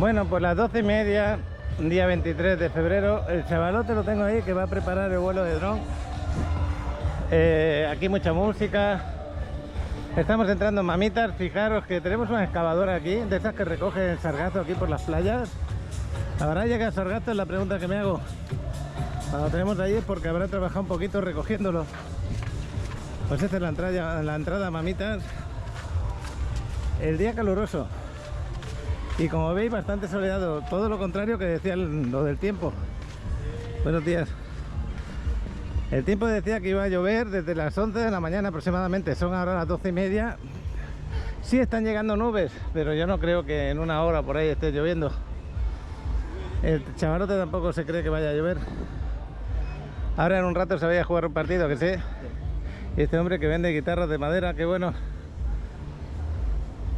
Bueno, pues las 12:30, día 23 de febrero, el chavalote lo tengo ahí que va a preparar el vuelo de dron. Aquí mucha música. Estamos entrando en mamitas. Fijaros que tenemos una excavadora aquí, de esas que recogen el sargazo aquí por las playas. ¿Habrá llegado el sargazo? Es la pregunta que me hago. Cuando lo tenemos ahí es porque habrá trabajado un poquito recogiéndolo. Pues esta es la entrada a mamitas. El día caluroso. Y como veis, bastante soleado. Todo lo contrario que decía lo del tiempo. Buenos días. El tiempo decía que iba a llover desde las 11 de la mañana aproximadamente. Son ahora las 12:30. Sí están llegando nubes, pero yo no creo que en una hora por ahí esté lloviendo. El chavalote tampoco se cree que vaya a llover. Ahora en un rato se vaya a jugar un partido, que sé. Y este hombre que vende guitarras de madera, qué bueno.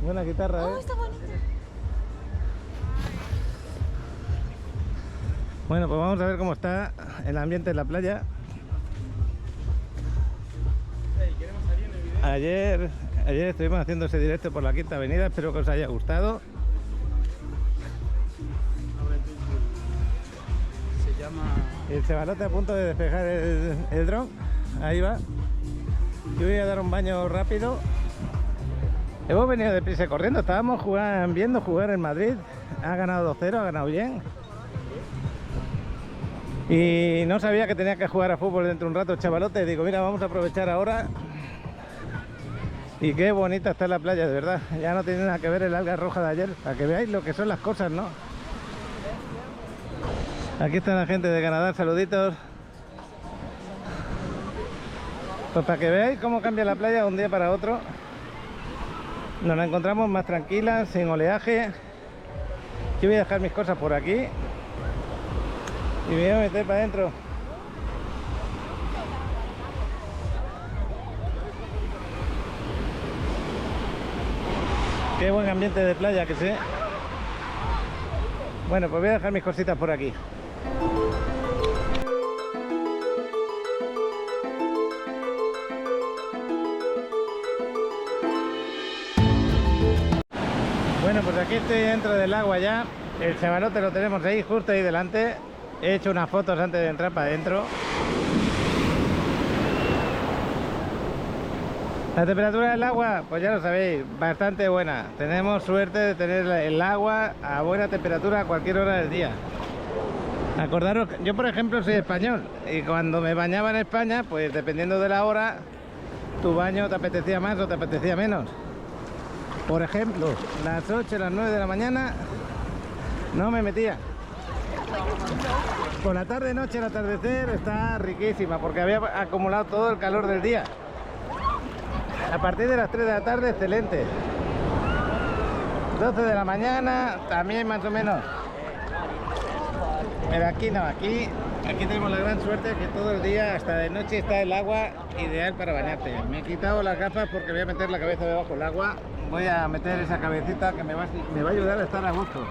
Buena guitarra, ¿eh? Oh, está bonita. Bueno, pues vamos a ver cómo está el ambiente en la playa. Ayer estuvimos haciendo ese directo por la Quinta Avenida, espero que os haya gustado. Se llama... El chavalote a punto de despejar el dron. Ahí va. Yo voy a dar un baño rápido. Hemos venido deprisa corriendo. Estábamos viendo jugar en Madrid. Ha ganado 2-0, ha ganado bien. Y no sabía que tenía que jugar a fútbol dentro de un rato, chavalote. Digo, mira, vamos a aprovechar ahora. Y qué bonita está la playa, de verdad. Ya no tiene nada que ver el alga roja de ayer. Para que veáis lo que son las cosas, ¿no? Aquí está la gente de Canadá, saluditos. Pues para que veáis cómo cambia la playa de un día para otro. Nos la encontramos más tranquila, sin oleaje. Yo voy a dejar mis cosas por aquí. Y me voy a meter para adentro. Qué buen ambiente de playa que sé. Bueno, pues voy a dejar mis cositas por aquí. Bueno, pues aquí estoy dentro del agua ya. El chavalote lo tenemos ahí, justo ahí delante. He hecho unas fotos antes de entrar para adentro. La temperatura del agua, pues ya lo sabéis, bastante buena. Tenemos suerte de tener el agua a buena temperatura a cualquier hora del día. Acordaros, yo por ejemplo soy español y cuando me bañaba en España, pues dependiendo de la hora, tu baño te apetecía más o te apetecía menos. Por ejemplo, las 8, las 9 de la mañana no me metía. Por la tarde, noche, el atardecer está riquísima porque había acumulado todo el calor del día. A partir de las 3 de la tarde, excelente. 12 de la mañana, también más o menos. Pero aquí no, aquí tenemos la gran suerte de que todo el día, hasta de noche, está el agua ideal para bañarte. Me he quitado las gafas porque voy a meter la cabeza debajo del agua. Voy a meter esa cabecita que me va a ayudar a estar a gusto.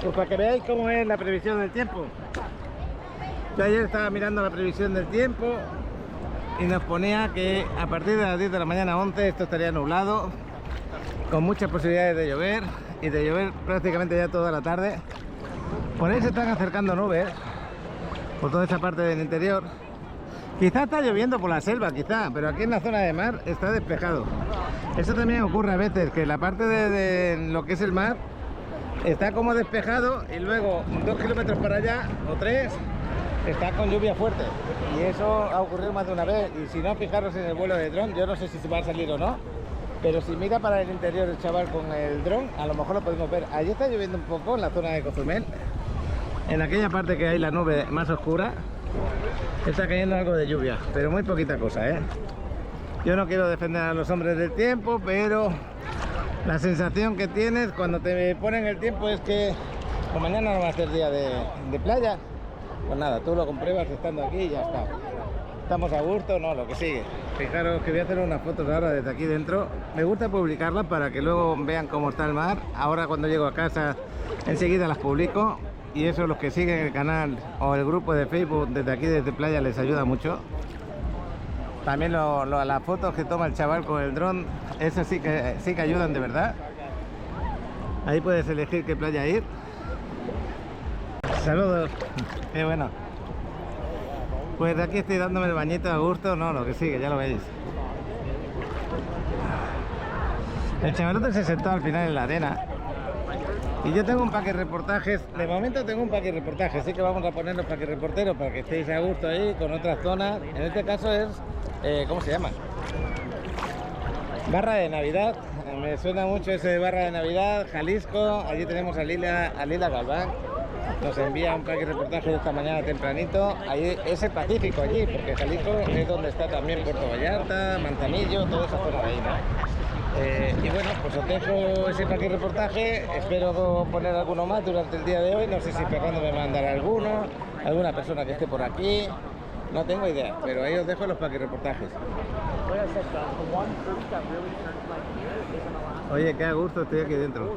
Pues para que veáis cómo es la previsión del tiempo. Yo ayer estaba mirando la previsión del tiempo y nos ponía que a partir de las 10 de la mañana 11 esto estaría nublado, con muchas posibilidades de llover y de llover prácticamente ya toda la tarde. Por ahí se están acercando nubes por toda esa parte del interior. Quizá está lloviendo por la selva, quizá, pero aquí en la zona de mar está despejado. Eso también ocurre a veces, que la parte de lo que es el mar está como despejado y luego 2 kilómetros para allá o 3 está con lluvia fuerte. Y eso ha ocurrido más de una vez. Y si no, fijaros en el vuelo de dron, yo no sé si se va a salir o no, pero si mira para el interior el chaval con el dron, a lo mejor lo podemos ver. Allí está lloviendo un poco en la zona de Cozumel, en aquella parte que hay la nube más oscura. Está cayendo algo de lluvia, pero muy poquita cosa, ¿eh? Yo no quiero defender a los hombres del tiempo, pero la sensación que tienes cuando te ponen el tiempo es que pues mañana no va a ser día de playa. Pues nada, tú lo compruebas estando aquí y ya está. ¿Estamos a gusto? No, lo que sigue. Fijaros que voy a hacer unas fotos ahora desde aquí dentro. Me gusta publicarlas para que luego vean cómo está el mar. Ahora cuando llego a casa enseguida las publico. Y eso, los que siguen el canal o el grupo de Facebook desde aquí, desde playa, les ayuda mucho. También las fotos que toma el chaval con el dron, eso sí que ayudan de verdad. Ahí puedes elegir qué playa ir. Saludos, qué bueno. Pues de aquí estoy dándome el bañito a gusto, no, lo que sigue, ya lo veis. El chavalote se sentó al final en la arena. Y yo tengo un paquete reportajes, de momento tengo un paquete reportajes, así que vamos a poner los paquetes reporteros para que estéis a gusto ahí con otras zonas. En este caso es, ¿cómo se llama? Barra de Navidad, me suena mucho ese de Barra de Navidad, Jalisco. Allí tenemos a Lila Galván, nos envía un paquete reportaje de esta mañana tempranito. Ahí es el Pacífico allí, porque Jalisco es donde está también Puerto Vallarta, Manzanillo, toda esa zona de ahí, ¿no? Y bueno, pues os dejo ese paquete reportaje, espero poner alguno más durante el día de hoy, no sé si Fernando me mandará alguna persona que esté por aquí, no tengo idea, pero ahí os dejo los paquete reportajes. Oye, qué a gusto estoy aquí dentro.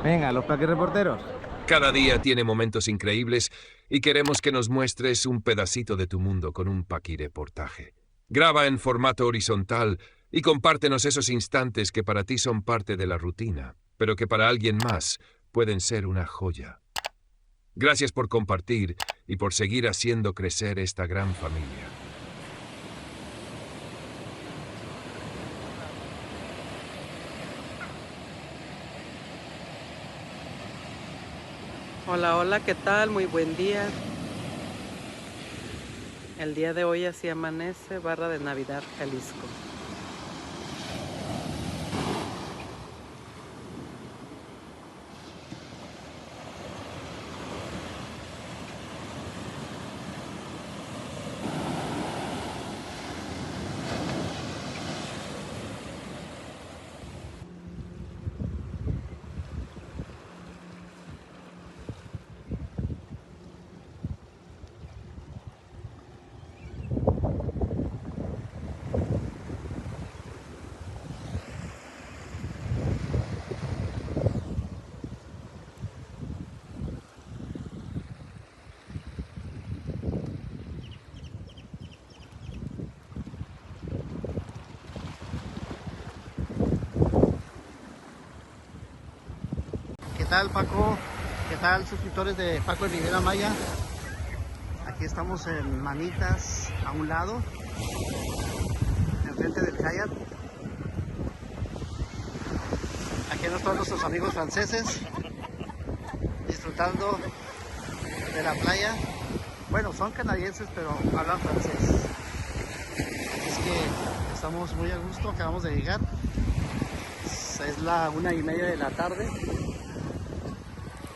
Venga, los paquete reporteros. Cada día tiene momentos increíbles y queremos que nos muestres un pedacito de tu mundo con un paquireportaje. Graba en formato horizontal y compártenos esos instantes que para ti son parte de la rutina, pero que para alguien más pueden ser una joya. Gracias por compartir y por seguir haciendo crecer esta gran familia. Hola, hola, ¿qué tal? Muy buen día. El día de hoy así amanece, Barra de Navidad, Jalisco. ¿Qué tal, Paco? ¿Qué tal, suscriptores de Paco de Rivera Maya? Aquí estamos en Manitas, a un lado, enfrente del Hyatt. Aquí están todos nuestros amigos franceses, disfrutando de la playa. Bueno, son canadienses, pero hablan francés. Es que estamos muy a gusto, acabamos de llegar. Es la 1:30 de la tarde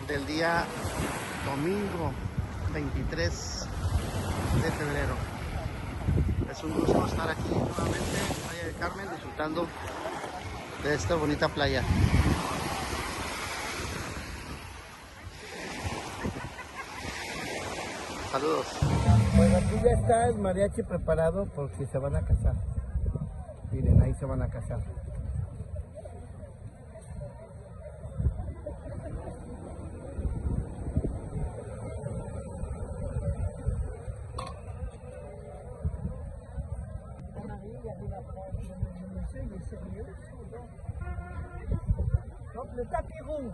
del día domingo 23 de febrero. Es un gusto estar aquí nuevamente en Playa del Carmen, disfrutando de esta bonita playa. Saludos. Bueno, aquí ya está el mariachi preparado porque se van a casar. Miren, ahí se van a casar. Le tapis rouge.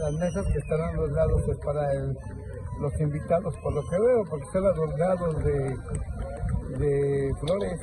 Las mesas que están a los lados es para los invitados, por lo que veo, porque están adornados de flores.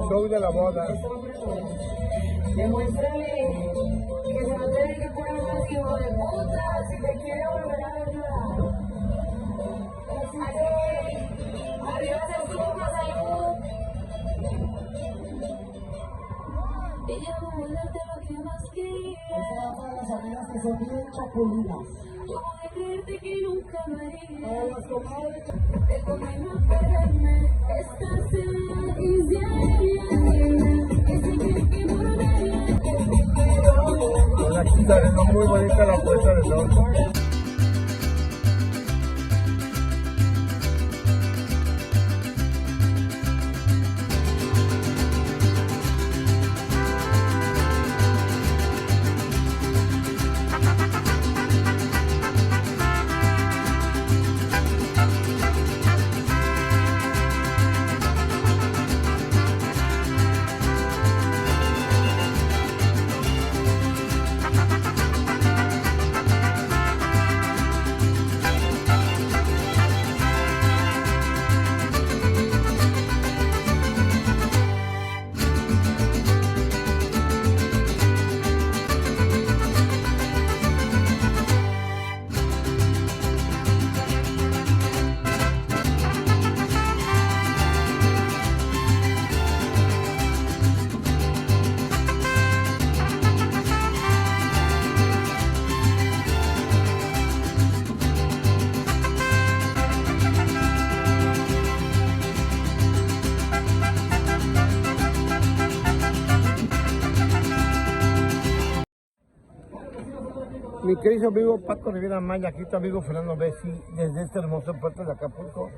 Show de la boda. Demuéstrale que se no tiene que poner más hijo de puta si te quiere volver a verla. Arriba se suma, salud. Ella va a volarte lo que más quería. Esa va para las amigas que son bien chapulinas. ¿Cómo de creerte que nunca lo haría? Para las comadres. Te convengo a perderme. Esta cena es diaria. Que se cree que volvería. Con la quinta de no muy bonita la puesta de sol. Mi querido amigo Paco Rivera Maya, aquí tu amigo Fernando Bessi, desde este hermoso puerto de Acapulco.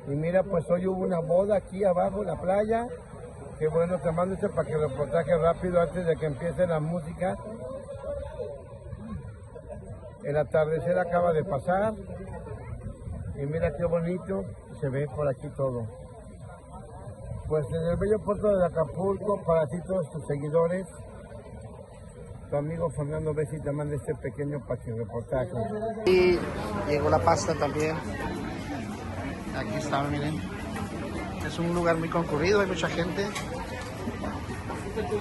Y mira, pues hoy hubo una boda aquí abajo en la playa. Qué bueno, te mando este para que reportaje rápido antes de que empiece la música. El atardecer acaba de pasar. Y mira qué bonito se ve por aquí todo. Pues en el bello puerto de Acapulco, para ti todos tus seguidores, tu amigo Fernando Bessi te manda este pequeño reportaje. Y llegó la pasta también. Aquí está, miren. Es un lugar muy concurrido, hay mucha gente.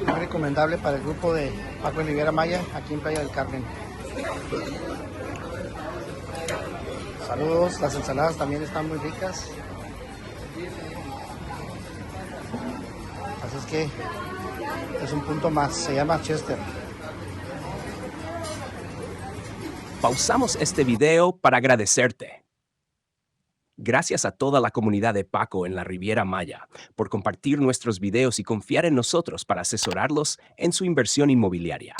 Muy recomendable para el grupo de Paco Rivera Maya, aquí en Playa del Carmen. Saludos, las ensaladas también están muy ricas. Así es que es un punto más, se llama Chester. Pausamos este video para agradecerte. Gracias a toda la comunidad de Paco en la Riviera Maya por compartir nuestros videos y confiar en nosotros para asesorarlos en su inversión inmobiliaria.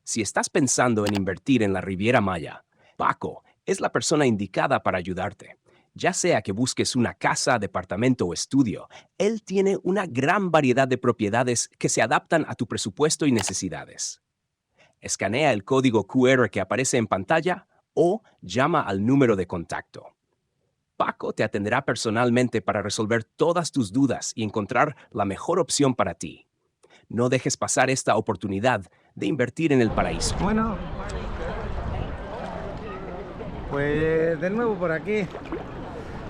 Si estás pensando en invertir en la Riviera Maya, Paco es la persona indicada para ayudarte. Ya sea que busques una casa, departamento o estudio, él tiene una gran variedad de propiedades que se adaptan a tu presupuesto y necesidades. Escanea el código QR que aparece en pantalla o llama al número de contacto. Paco te atenderá personalmente para resolver todas tus dudas y encontrar la mejor opción para ti. No dejes pasar esta oportunidad de invertir en el paraíso. Bueno, pues de nuevo por aquí.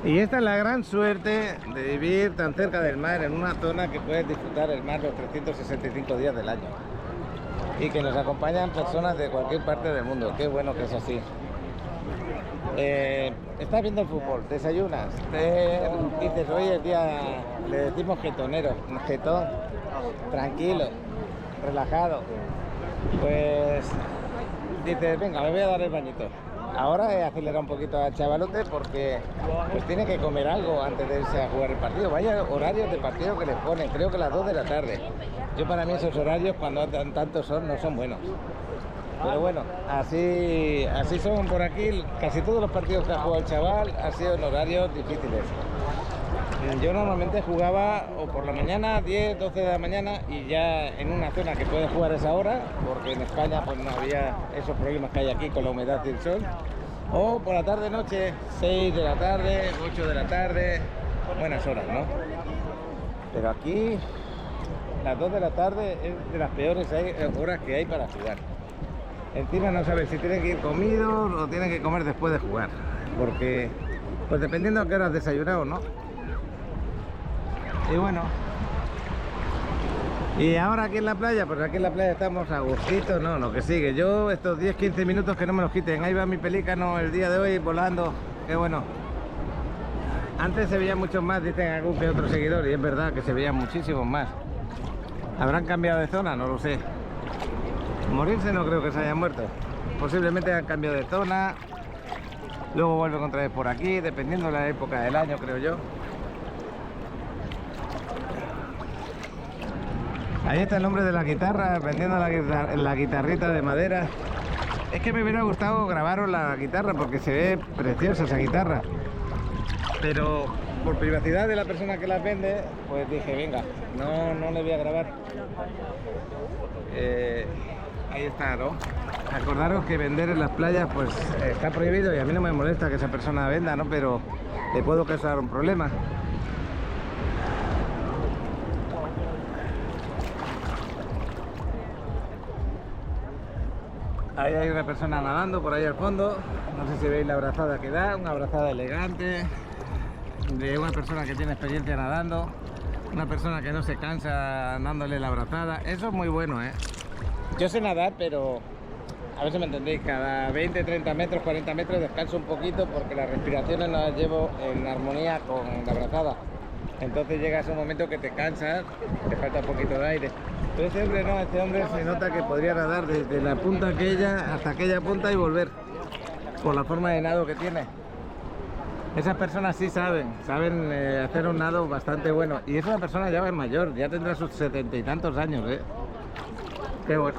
Y esta es la gran suerte de vivir tan cerca del mar, en una zona que puedes disfrutar el mar los 365 días del año. Y que nos acompañan personas de cualquier parte del mundo. Qué bueno que es así. Estás viendo el fútbol, desayunas, dices, hoy es día, le decimos jetonero, jetón, tranquilo, relajado. Pues dices, venga, me voy a dar el bañito. Ahora he acelerado un poquito al chavalote porque pues tiene que comer algo antes de irse a jugar el partido. Vaya horarios de partido que les ponen, creo que las 2 de la tarde. Yo para mí esos horarios cuando tantos son no son buenos. Pero bueno, así son por aquí. Casi todos los partidos que ha jugado el chaval han sido en horarios difíciles. Yo normalmente jugaba o por la mañana, 10, 12 de la mañana, y ya en una zona que puede jugar a esa hora, porque en España pues no había esos problemas que hay aquí con la humedad y el sol. O por la tarde noche, 6 de la tarde, 8 de la tarde, buenas horas, ¿no? Pero aquí las 2 de la tarde es de las peores horas que hay para jugar. Encima no sabes si tiene que ir comido o tiene que comer después de jugar. porque pues dependiendo a qué hora has desayunado, ¿no? Y bueno, y ahora aquí en la playa, pues aquí en la playa estamos a gustito, no, lo que sigue. Yo estos 10-15 minutos que no me los quiten. Ahí va mi pelícano el día de hoy volando, qué bueno. Antes se veían muchos más, dicen algún que otro seguidor, y es verdad que se veían muchísimos más. ¿Habrán cambiado de zona? No lo sé. Morirse no creo que se hayan muerto. Posiblemente han cambiado de zona, luego vuelven otra vez por aquí, dependiendo de la época del año, creo yo. Ahí está el hombre de la guitarra, vendiendo la guitarrita de madera. Es que me hubiera gustado grabaros la guitarra porque se ve preciosa esa guitarra. Pero por privacidad de la persona que la vende, pues dije, venga, no le voy a grabar. Ahí está, ¿no? Acordaros que vender en las playas pues está prohibido y a mí no me molesta que esa persona venda, ¿no? Pero le puedo causar un problema. Ahí hay una persona nadando por ahí al fondo. No sé si veis la abrazada que da, una abrazada elegante de una persona que tiene experiencia nadando, una persona que no se cansa dándole la abrazada. Eso es muy bueno, ¿eh? Yo sé nadar, pero a ver si me entendéis, cada 20, 30 metros, 40 metros descanso un poquito porque las respiraciones no las llevo en armonía con la abrazada. Entonces llegas a un momento que te cansas, te falta un poquito de aire. Pero este hombre no, este hombre se nota que podría nadar desde la punta aquella hasta aquella punta y volver, por la forma de nado que tiene. Esas personas sí saben hacer un nado bastante bueno. Y es una persona ya mayor, ya tendrá sus 70 y tantos años, ¿eh? Qué bueno.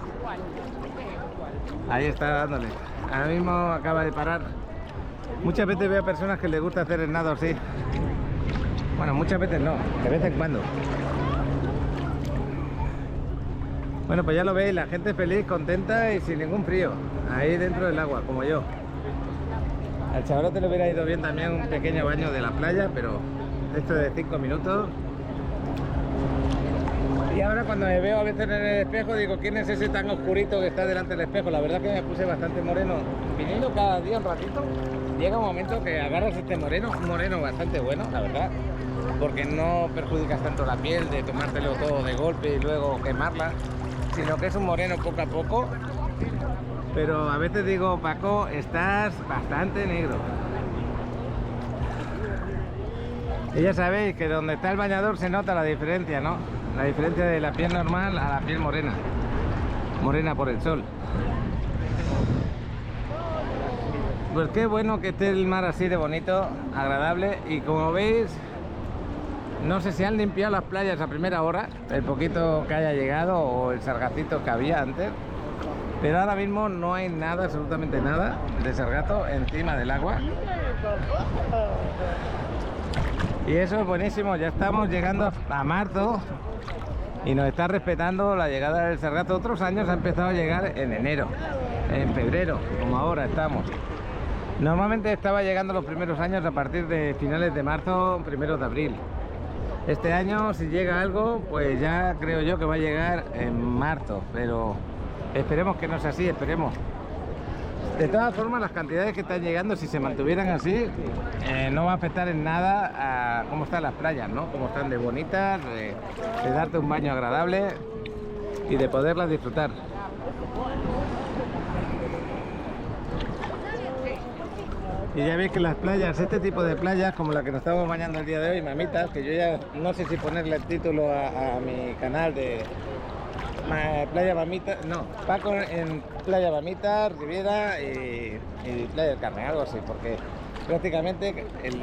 Ahí está dándole. Ahora mismo acaba de parar. Muchas veces veo a personas que les gusta hacer el nado así. Bueno, muchas veces no, de vez en cuando. Bueno, pues ya lo veis, la gente feliz, contenta y sin ningún frío. Ahí dentro del agua, como yo. Al chavalote le hubiera ido bien también un pequeño baño de la playa, pero esto de 5 minutos. Y ahora cuando me veo a veces en el espejo digo, ¿quién es ese tan oscurito que está delante del espejo? La verdad que me puse bastante moreno. Viniendo cada día un ratito, llega un momento que agarras este moreno, un moreno bastante bueno, la verdad. Porque no perjudicas tanto la piel de tomártelo todo de golpe y luego quemarla, sino que es un moreno poco a poco. Pero a veces digo, Paco, estás bastante negro. Y ya sabéis que donde está el bañador se nota la diferencia, ¿no? La diferencia de la piel normal a la piel morena. Morena por el sol. Pues qué bueno que esté el mar así de bonito, agradable. Y como veis, no sé si han limpiado las playas a primera hora, el poquito que haya llegado o el sargacito que había antes. Pero ahora mismo no hay nada, absolutamente nada de sargazo encima del agua. Y eso es buenísimo, ya estamos llegando a marzo y nos está respetando la llegada del sargazo. Otros años ha empezado a llegar en enero, en febrero, como ahora estamos. Normalmente estaba llegando los primeros años a partir de finales de marzo, primeros de abril. Este año, si llega algo, pues ya creo yo que va a llegar en marzo, pero esperemos que no sea así, esperemos. De todas formas, las cantidades que están llegando, si se mantuvieran así, no va a afectar en nada a cómo están las playas, ¿no? Cómo están de bonitas, de darte un baño agradable y de poderlas disfrutar. Y ya veis que las playas, este tipo de playas, como la que nos estamos bañando el día de hoy, mamitas, que yo ya no sé si ponerle el título a mi canal de Playa Mamita, no, Paco en Playa Mamita, Riviera y Playa del Carmen, algo así, porque prácticamente el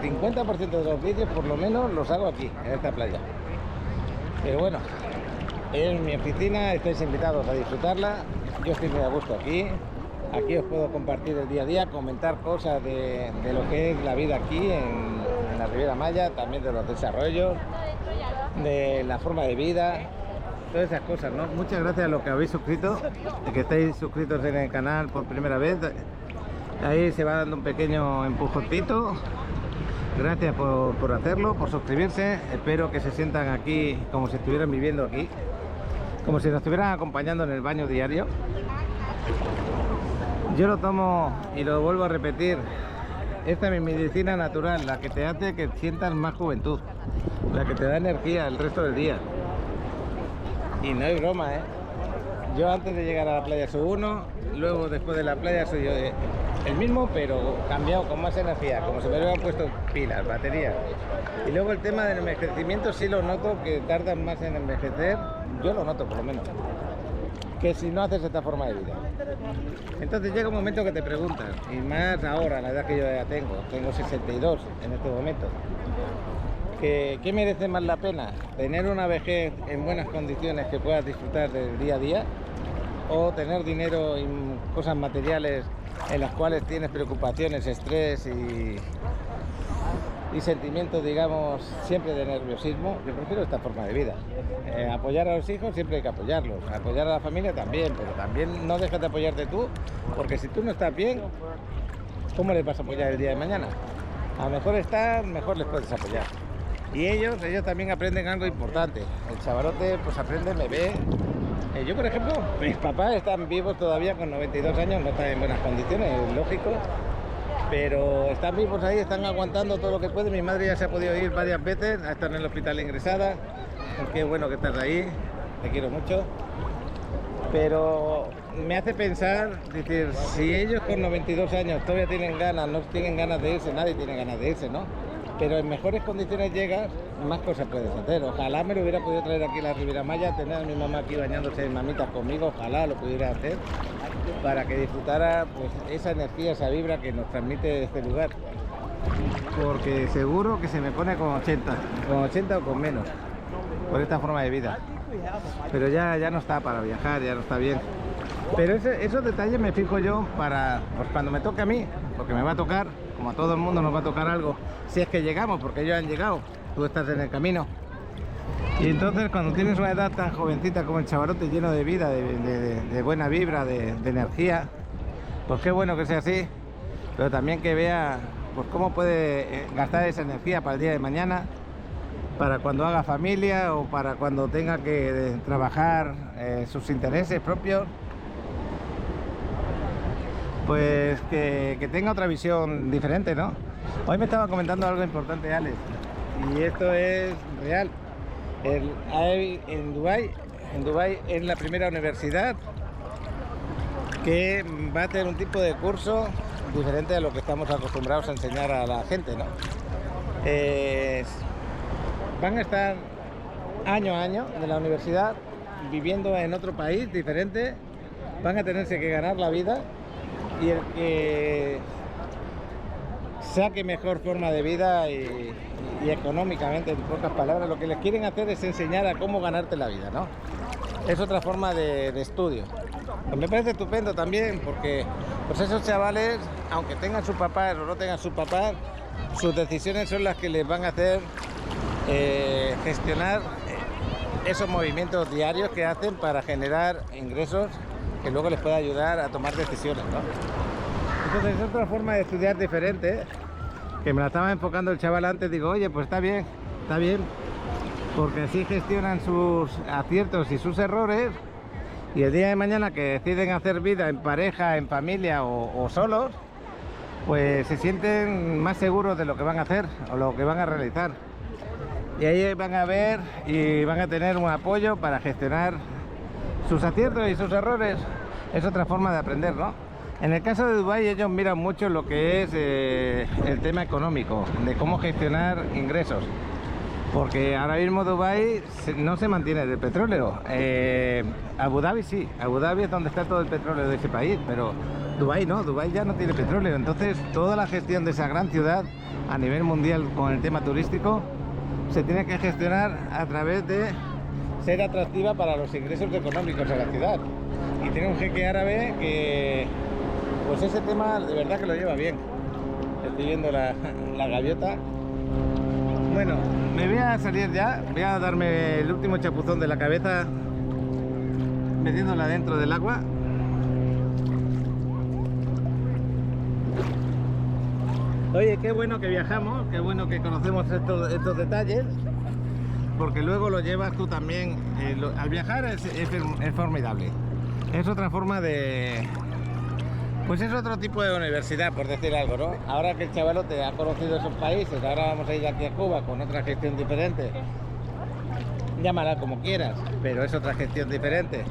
50% de los vídeos por lo menos los hago aquí, en esta playa. Pero bueno, en mi oficina estáis invitados a disfrutarla, yo estoy muy a gusto aquí. Aquí os puedo compartir el día a día, comentar cosas de lo que es la vida aquí en la Riviera Maya, también de los desarrollos, de la forma de vida, todas esas cosas, ¿no? Muchas gracias a los que habéis suscrito, de que estáis suscritos en el canal por primera vez. Ahí se va dando un pequeño empujoncito. Gracias por hacerlo, por suscribirse. Espero que se sientan aquí como si estuvieran viviendo aquí, como si nos estuvieran acompañando en el baño diario. Yo lo tomo y lo vuelvo a repetir esta es mi medicina natural, la que te hace que sientas más juventud, la que te da energía el resto del día. Y no hay broma, ¿eh? Yo antes de llegar a la playa soy uno, luego después de la playa soy yo el mismo, pero cambiado con más energía, como si me hubieran puesto pilas, baterías. Y luego el tema del envejecimiento sí lo noto, que tardan más en envejecer, yo lo noto por lo menos, que si no haces esta forma de vida. Entonces llega un momento que te preguntas, y más ahora, la edad que yo ya tengo 62 en este momento, que ¿qué merece más la pena? ¿Tener una vejez en buenas condiciones que puedas disfrutar del día a día? ¿O tener dinero y cosas materiales en las cuales tienes preocupaciones, estrés y sentimientos, digamos, siempre de nerviosismo? Yo prefiero esta forma de vida. Apoyar a los hijos siempre hay que apoyarlos, apoyar a la familia también, pero también no dejes de apoyarte tú, porque si tú no estás bien, ¿cómo les vas a apoyar el día de mañana? A lo mejor están, mejor les puedes apoyar. Y ellos también aprenden algo importante. El chavalote pues aprende, me ve. Yo, por ejemplo, mis papás están vivos todavía con 92 años, no están en buenas condiciones, es lógico, pero están vivos ahí, están aguantando todo lo que pueden. Mi madre ya se ha podido ir varias veces a estar en el hospital ingresada. Qué bueno que estás ahí, te quiero mucho. Pero me hace pensar, decir, si ellos con 92 años todavía tienen ganas, no tienen ganas de irse, nadie tiene ganas de irse, ¿no? Pero en mejores condiciones llegas, más cosas puedes hacer. Ojalá me lo hubiera podido traer aquí a la Riviera Maya, tener a mi mamá aquí bañándose en mamitas conmigo, ojalá lo pudiera hacer, para que disfrutara pues esa energía, esa vibra que nos transmite este lugar. Porque seguro que se me pone con 80 o con menos, por esta forma de vida. Pero ya no está para viajar, ya no está bien. Pero esos detalles me fijo yo para pues cuando me toque a mí, porque me va a tocar, como a todo el mundo nos va a tocar algo, si es que llegamos, porque ellos han llegado, tú estás en el camino. Y entonces cuando tienes una edad tan jovencita como el chavalote, lleno de vida, de buena vibra, de energía, pues qué bueno que sea así, pero también que vea pues cómo puede gastar esa energía para el día de mañana, para cuando haga familia o para cuando tenga que trabajar sus intereses propios. Pues que tenga otra visión diferente, ¿no? Hoy me estaba comentando algo importante, Alex, y esto es real. En Dubái es la primera universidad que va a tener un tipo de curso diferente a lo que estamos acostumbrados a enseñar a la gente, ¿no? Van a estar año a año de la universidad viviendo en otro país diferente, van a tenerse que ganar la vida. Y el que saque mejor forma de vida y económicamente, en pocas palabras, lo que les quieren hacer es enseñar a cómo ganarte la vida, ¿no? Es otra forma de estudio. Pues me parece estupendo también, porque pues esos chavales, aunque tengan sus papás o no tengan sus papás, sus decisiones son las que les van a hacer gestionar esos movimientos diarios que hacen para generar ingresos que luego les pueda ayudar a tomar decisiones, ¿no? Entonces es otra forma de estudiar diferente, que me la estaba enfocando el chaval antes. Digo, oye, pues está bien, porque así gestionan sus aciertos y sus errores, y el día de mañana que deciden hacer vida en pareja, en familia o solos, pues se sienten más seguros de lo que van a hacer o lo que van a realizar. Y ahí van a ver y van a tener un apoyo para gestionar sus aciertos y sus errores. Es otra forma de aprender, ¿no? En el caso de Dubái, ellos miran mucho lo que es el tema económico, de cómo gestionar ingresos, porque ahora mismo Dubái no se mantiene del petróleo. Abu Dhabi sí, Abu Dhabi es donde está todo el petróleo de ese país, pero Dubái no, Dubái ya no tiene petróleo. Entonces toda la gestión de esa gran ciudad a nivel mundial con el tema turístico se tiene que gestionar a través de ser atractiva para los ingresos económicos de la ciudad. Y tiene un jeque árabe que pues ese tema de verdad que lo lleva bien. Estoy viendo la gaviota. Bueno, me voy a salir ya, voy a darme el último chapuzón de la cabeza metiéndola dentro del agua. Oye, qué bueno que viajamos, qué bueno que conocemos estos detalles, porque luego lo llevas tú también. Al viajar es formidable. Es otra forma de Pues es otro tipo de universidad, por decir algo, ¿no? Ahora que el chavalote ha conocido esos países, ahora vamos a ir aquí a Cuba con otra gestión diferente. Llámala como quieras, pero es otra gestión diferente.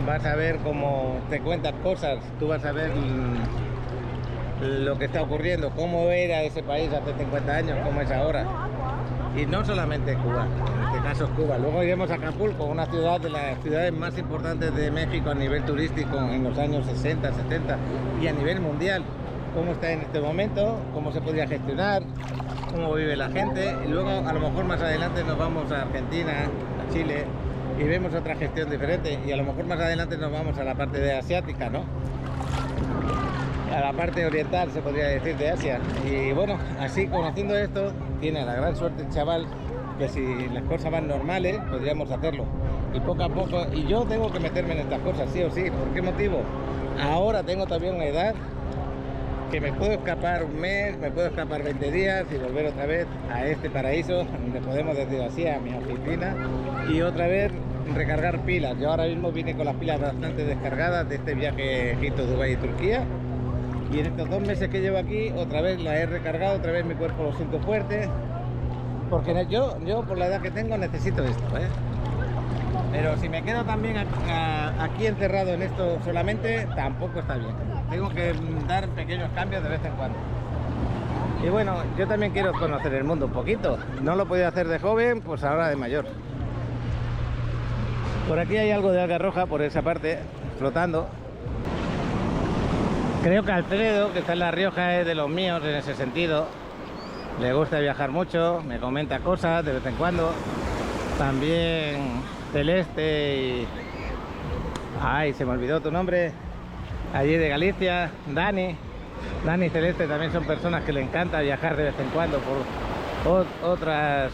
Vas a ver cómo te cuentan cosas, tú vas a ver lo que está ocurriendo, cómo era ese país hace 50 años, cómo es ahora. Y no solamente Cuba, en este caso es Cuba. Luego iremos a Acapulco, una ciudad de las ciudades más importantes de México a nivel turístico en los años 60, 70 y a nivel mundial. Cómo está en este momento, cómo se podría gestionar, cómo vive la gente. Y luego a lo mejor más adelante nos vamos a Argentina, a Chile y vemos otra gestión diferente. Y a lo mejor más adelante nos vamos a la parte de asiática, ¿no? A la parte oriental, se podría decir, de Asia. Y bueno, así conociendo esto, tiene la gran suerte el chaval que si las cosas van normales, podríamos hacerlo. Y poco a poco, y yo tengo que meterme en estas cosas, sí o sí. ¿Por qué motivo? Ahora tengo también una edad que me puedo escapar un mes, me puedo escapar 20 días y volver otra vez a este paraíso, donde podemos decir así, a mi oficina, y otra vez recargar pilas. Yo ahora mismo vine con las pilas bastante descargadas de este viaje Egipto, Dubái y Turquía. Y en estos 2 meses que llevo aquí, otra vez la he recargado, otra vez mi cuerpo lo siento fuerte. Porque yo por la edad que tengo necesito esto, ¿eh? Pero si me quedo también aquí encerrado en esto solamente, tampoco está bien. Tengo que dar pequeños cambios de vez en cuando. Y bueno, yo también quiero conocer el mundo un poquito. No lo he podido hacer de joven, pues ahora de mayor. Por aquí hay algo de alga roja, por esa parte, flotando. Creo que Alfredo, que está en La Rioja, es de los míos en ese sentido. Le gusta viajar mucho, me comenta cosas de vez en cuando. También Celeste y... Ay, se me olvidó tu nombre. Allí de Galicia, Dani. Dani y Celeste también son personas que le encanta viajar de vez en cuando por otras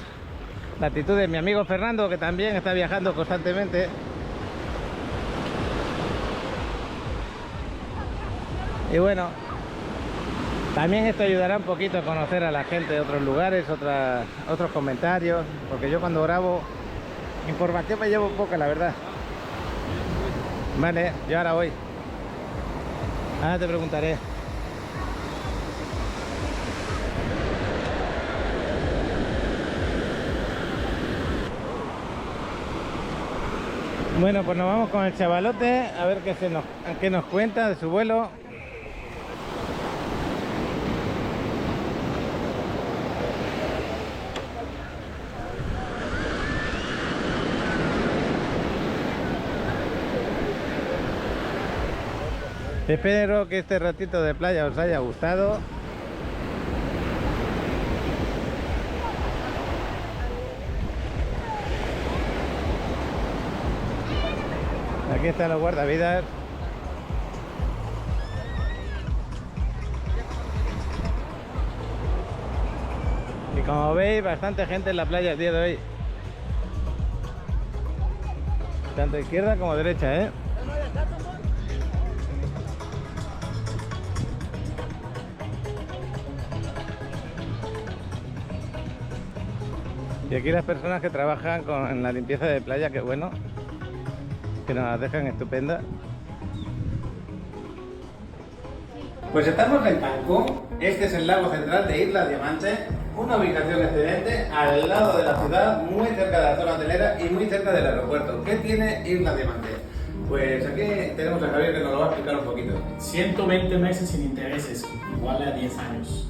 latitudes. Mi amigo Fernando, que también está viajando constantemente. Y bueno, también esto ayudará un poquito a conocer a la gente de otros lugares, otros comentarios, porque yo cuando grabo información me llevo poca, la verdad. Vale, yo ahora voy. Ahora te preguntaré. Bueno, pues nos vamos con el chavalote a ver qué nos cuenta de su vuelo. Espero que este ratito de playa os haya gustado. Aquí están los guardavidas. Y como veis, bastante gente en la playa el día de hoy. Tanto izquierda como derecha, ¿eh? Y aquí las personas que trabajan en la limpieza de playa, que bueno, que nos las dejan estupendas. Pues estamos en Cancún. Este es el lago central de Isla Diamante, una ubicación excelente al lado de la ciudad, muy cerca de la zona hotelera y muy cerca del aeropuerto. ¿Qué tiene Isla Diamante? Pues aquí tenemos a Javier que nos lo va a explicar un poquito. 120 meses sin intereses, igual a 10 años.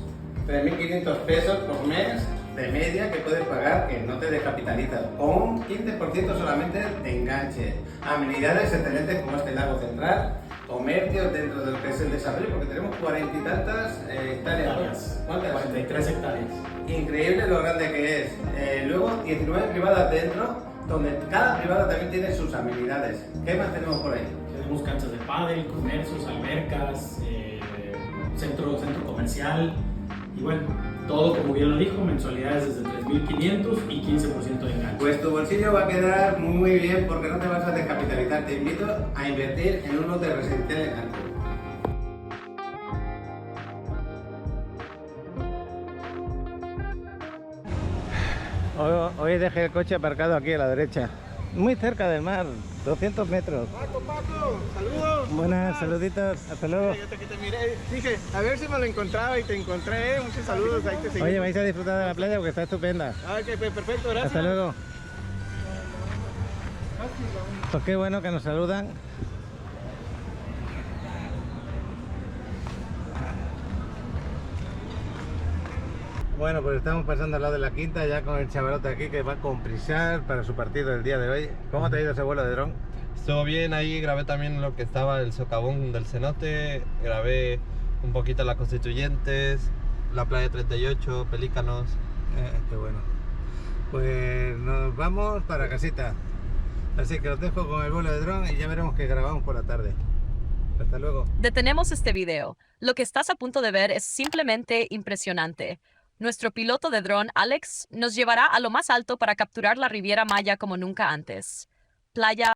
3.500 pesos por mes de media que puedes pagar, que no te descapitalizas, con un 15% solamente de enganche. Amenidades excelentes como este lago central, comercios dentro de lo que es el desarrollo, porque tenemos 40 y tantas hectáreas. ¿Cuántas? 43 hectáreas. Increíble lo grande que es. Luego 19 privadas dentro, donde cada privada también tiene sus amenidades. ¿Qué más tenemos por ahí? Tenemos canchas de pádel, comercios, albercas, centro comercial y bueno, todo como bien lo dijo, mensualidades desde 3.500 y 15% de enganche. Pues tu bolsillo va a quedar muy bien porque no te vas a descapitalizar. Te invito a invertir en un hotel residencial en Cancún. Hoy dejé el coche aparcado aquí a la derecha, muy cerca del mar. 200 metros. Paco, saludos. Buenas, saluditos, hasta luego. Fíjate que te miré, dije, a ver si me lo encontraba y te encontré. Muchos saludos, ahí te seguí. Oye, vais a disfrutar de la playa porque está estupenda. Ah, ok, perfecto, gracias. Hasta luego. Pues qué bueno que nos saludan. Bueno, pues estamos pasando al lado de la quinta ya con el chavalote aquí que va a comprisar para su partido del día de hoy. ¿Cómo te ha ido ese vuelo de dron? Estuvo bien, ahí grabé también lo que estaba el socavón del cenote, grabé un poquito las Constituyentes, la playa 38, Pelícanos. Qué bueno. Pues nos vamos para casita. Así que os dejo con el vuelo de dron y ya veremos qué grabamos por la tarde. Hasta luego. Detenemos este video. Lo que estás a punto de ver es simplemente impresionante. Nuestro piloto de dron, Alex, nos llevará a lo más alto para capturar la Riviera Maya como nunca antes. Playa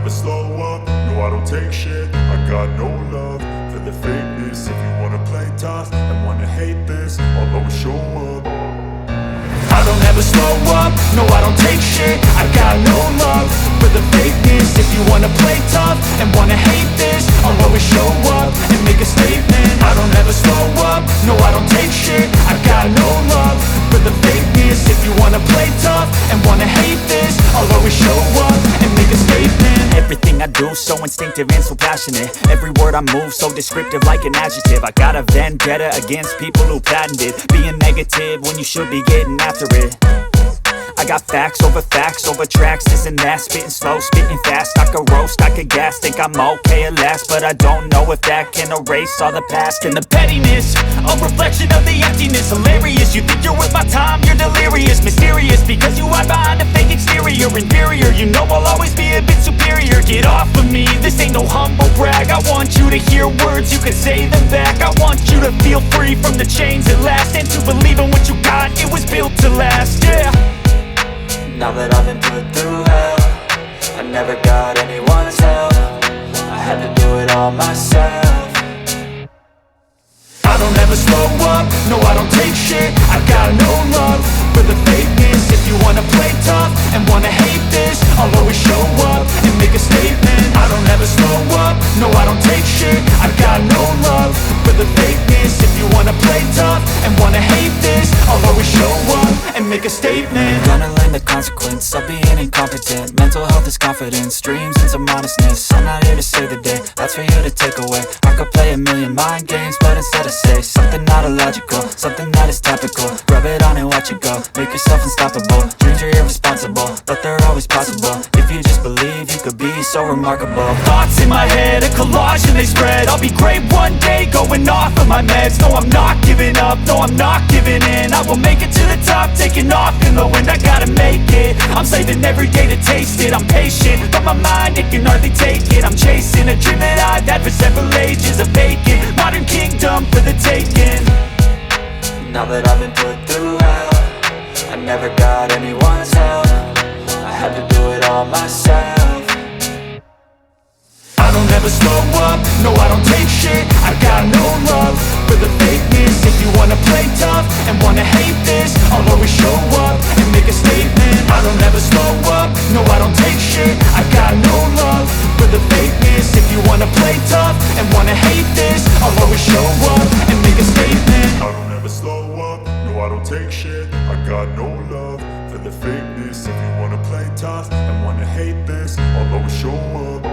never slow up, no I don't take shit. I got no love for the fakeness. If you wanna play tough and wanna hate this, I'll always show up. I don't ever slow up, no I don't take shit. I got no love for the fakeness. If you wanna play tough and wanna hate this, I'll always show up and make a statement. I don't ever slow up, no I don't take shit. I got no love for the fakeness. If you wanna play tough and wanna hate this, I'll always show up and make a statement. Everything I do so instinctive and so passionate. Every word I move so descriptive like an adjective. I got a vendetta against people who patented being negative when you should be getting after it. I got facts over tracks, this and that. Spitting slow, spitting fast. I could roast, I could gas. Think I'm okay at last, but I don't know if that can erase all the past. And the pettiness, a reflection of the emptiness. Hilarious, you think you're worth my time, you're delirious. Mysterious, because you hide behind a fake exterior. Inferior, you know I'll always be a bit superior. Get off of me, this ain't no humble brag. I want you to hear words, you can say them back. I want you to feel free from the chains at last, and to believe in what you got, it was built to last, yeah. Now that I've been put through hell, I never got anyone's help. I had to do it all myself. I don't ever slow up, no I don't take shit. I got no love for the fakeness. If you wanna play tough and wanna hate this, I'll always show up and make a statement. I don't ever slow up, no I don't take shit. I got no love for the fakeness. If you wanna play tough and wanna hate this, I'll always show up and make a statement. Gonna learn the consequence of being incompetent. Mental health is confidence, dreams and some modestness. I'm not here to save the day, that's for you to take away. I could play a million mind games, but instead I say something not illogical, something that is topical. Rub it on and watch it go, make yourself unstoppable. Dreams are irresponsible, but they're always possible. If you just believe, you could be so remarkable. Thoughts in my head, a collage and they spread. I'll be great one day, going off of my meds. No, I'm not giving up, no, I'm not giving in. I will make it to the top, taking off in the wind. I gotta make it, I'm saving every day to taste it. I'm patient, but my mind, it can hardly take it. I'm chasing a dream that I've had for several ages. A vacant, modern kingdom for the taking. Now that I've been put through hell, I never got anyone's help. I had to do it all myself. I don't ever slow up, no I don't take shit. I got no love for the fakeness. If you wanna play tough and wanna hate this, I'll always show up and make a statement. I don't ever slow up, no I don't take shit. I got no love for the fakeness. If you wanna play tough and wanna hate this, I'll always show up and make a statement. I don't ever slow up, no I don't take shit. I got no love for the fakeness. If you wanna play tough and wanna hate this, I'll always show up.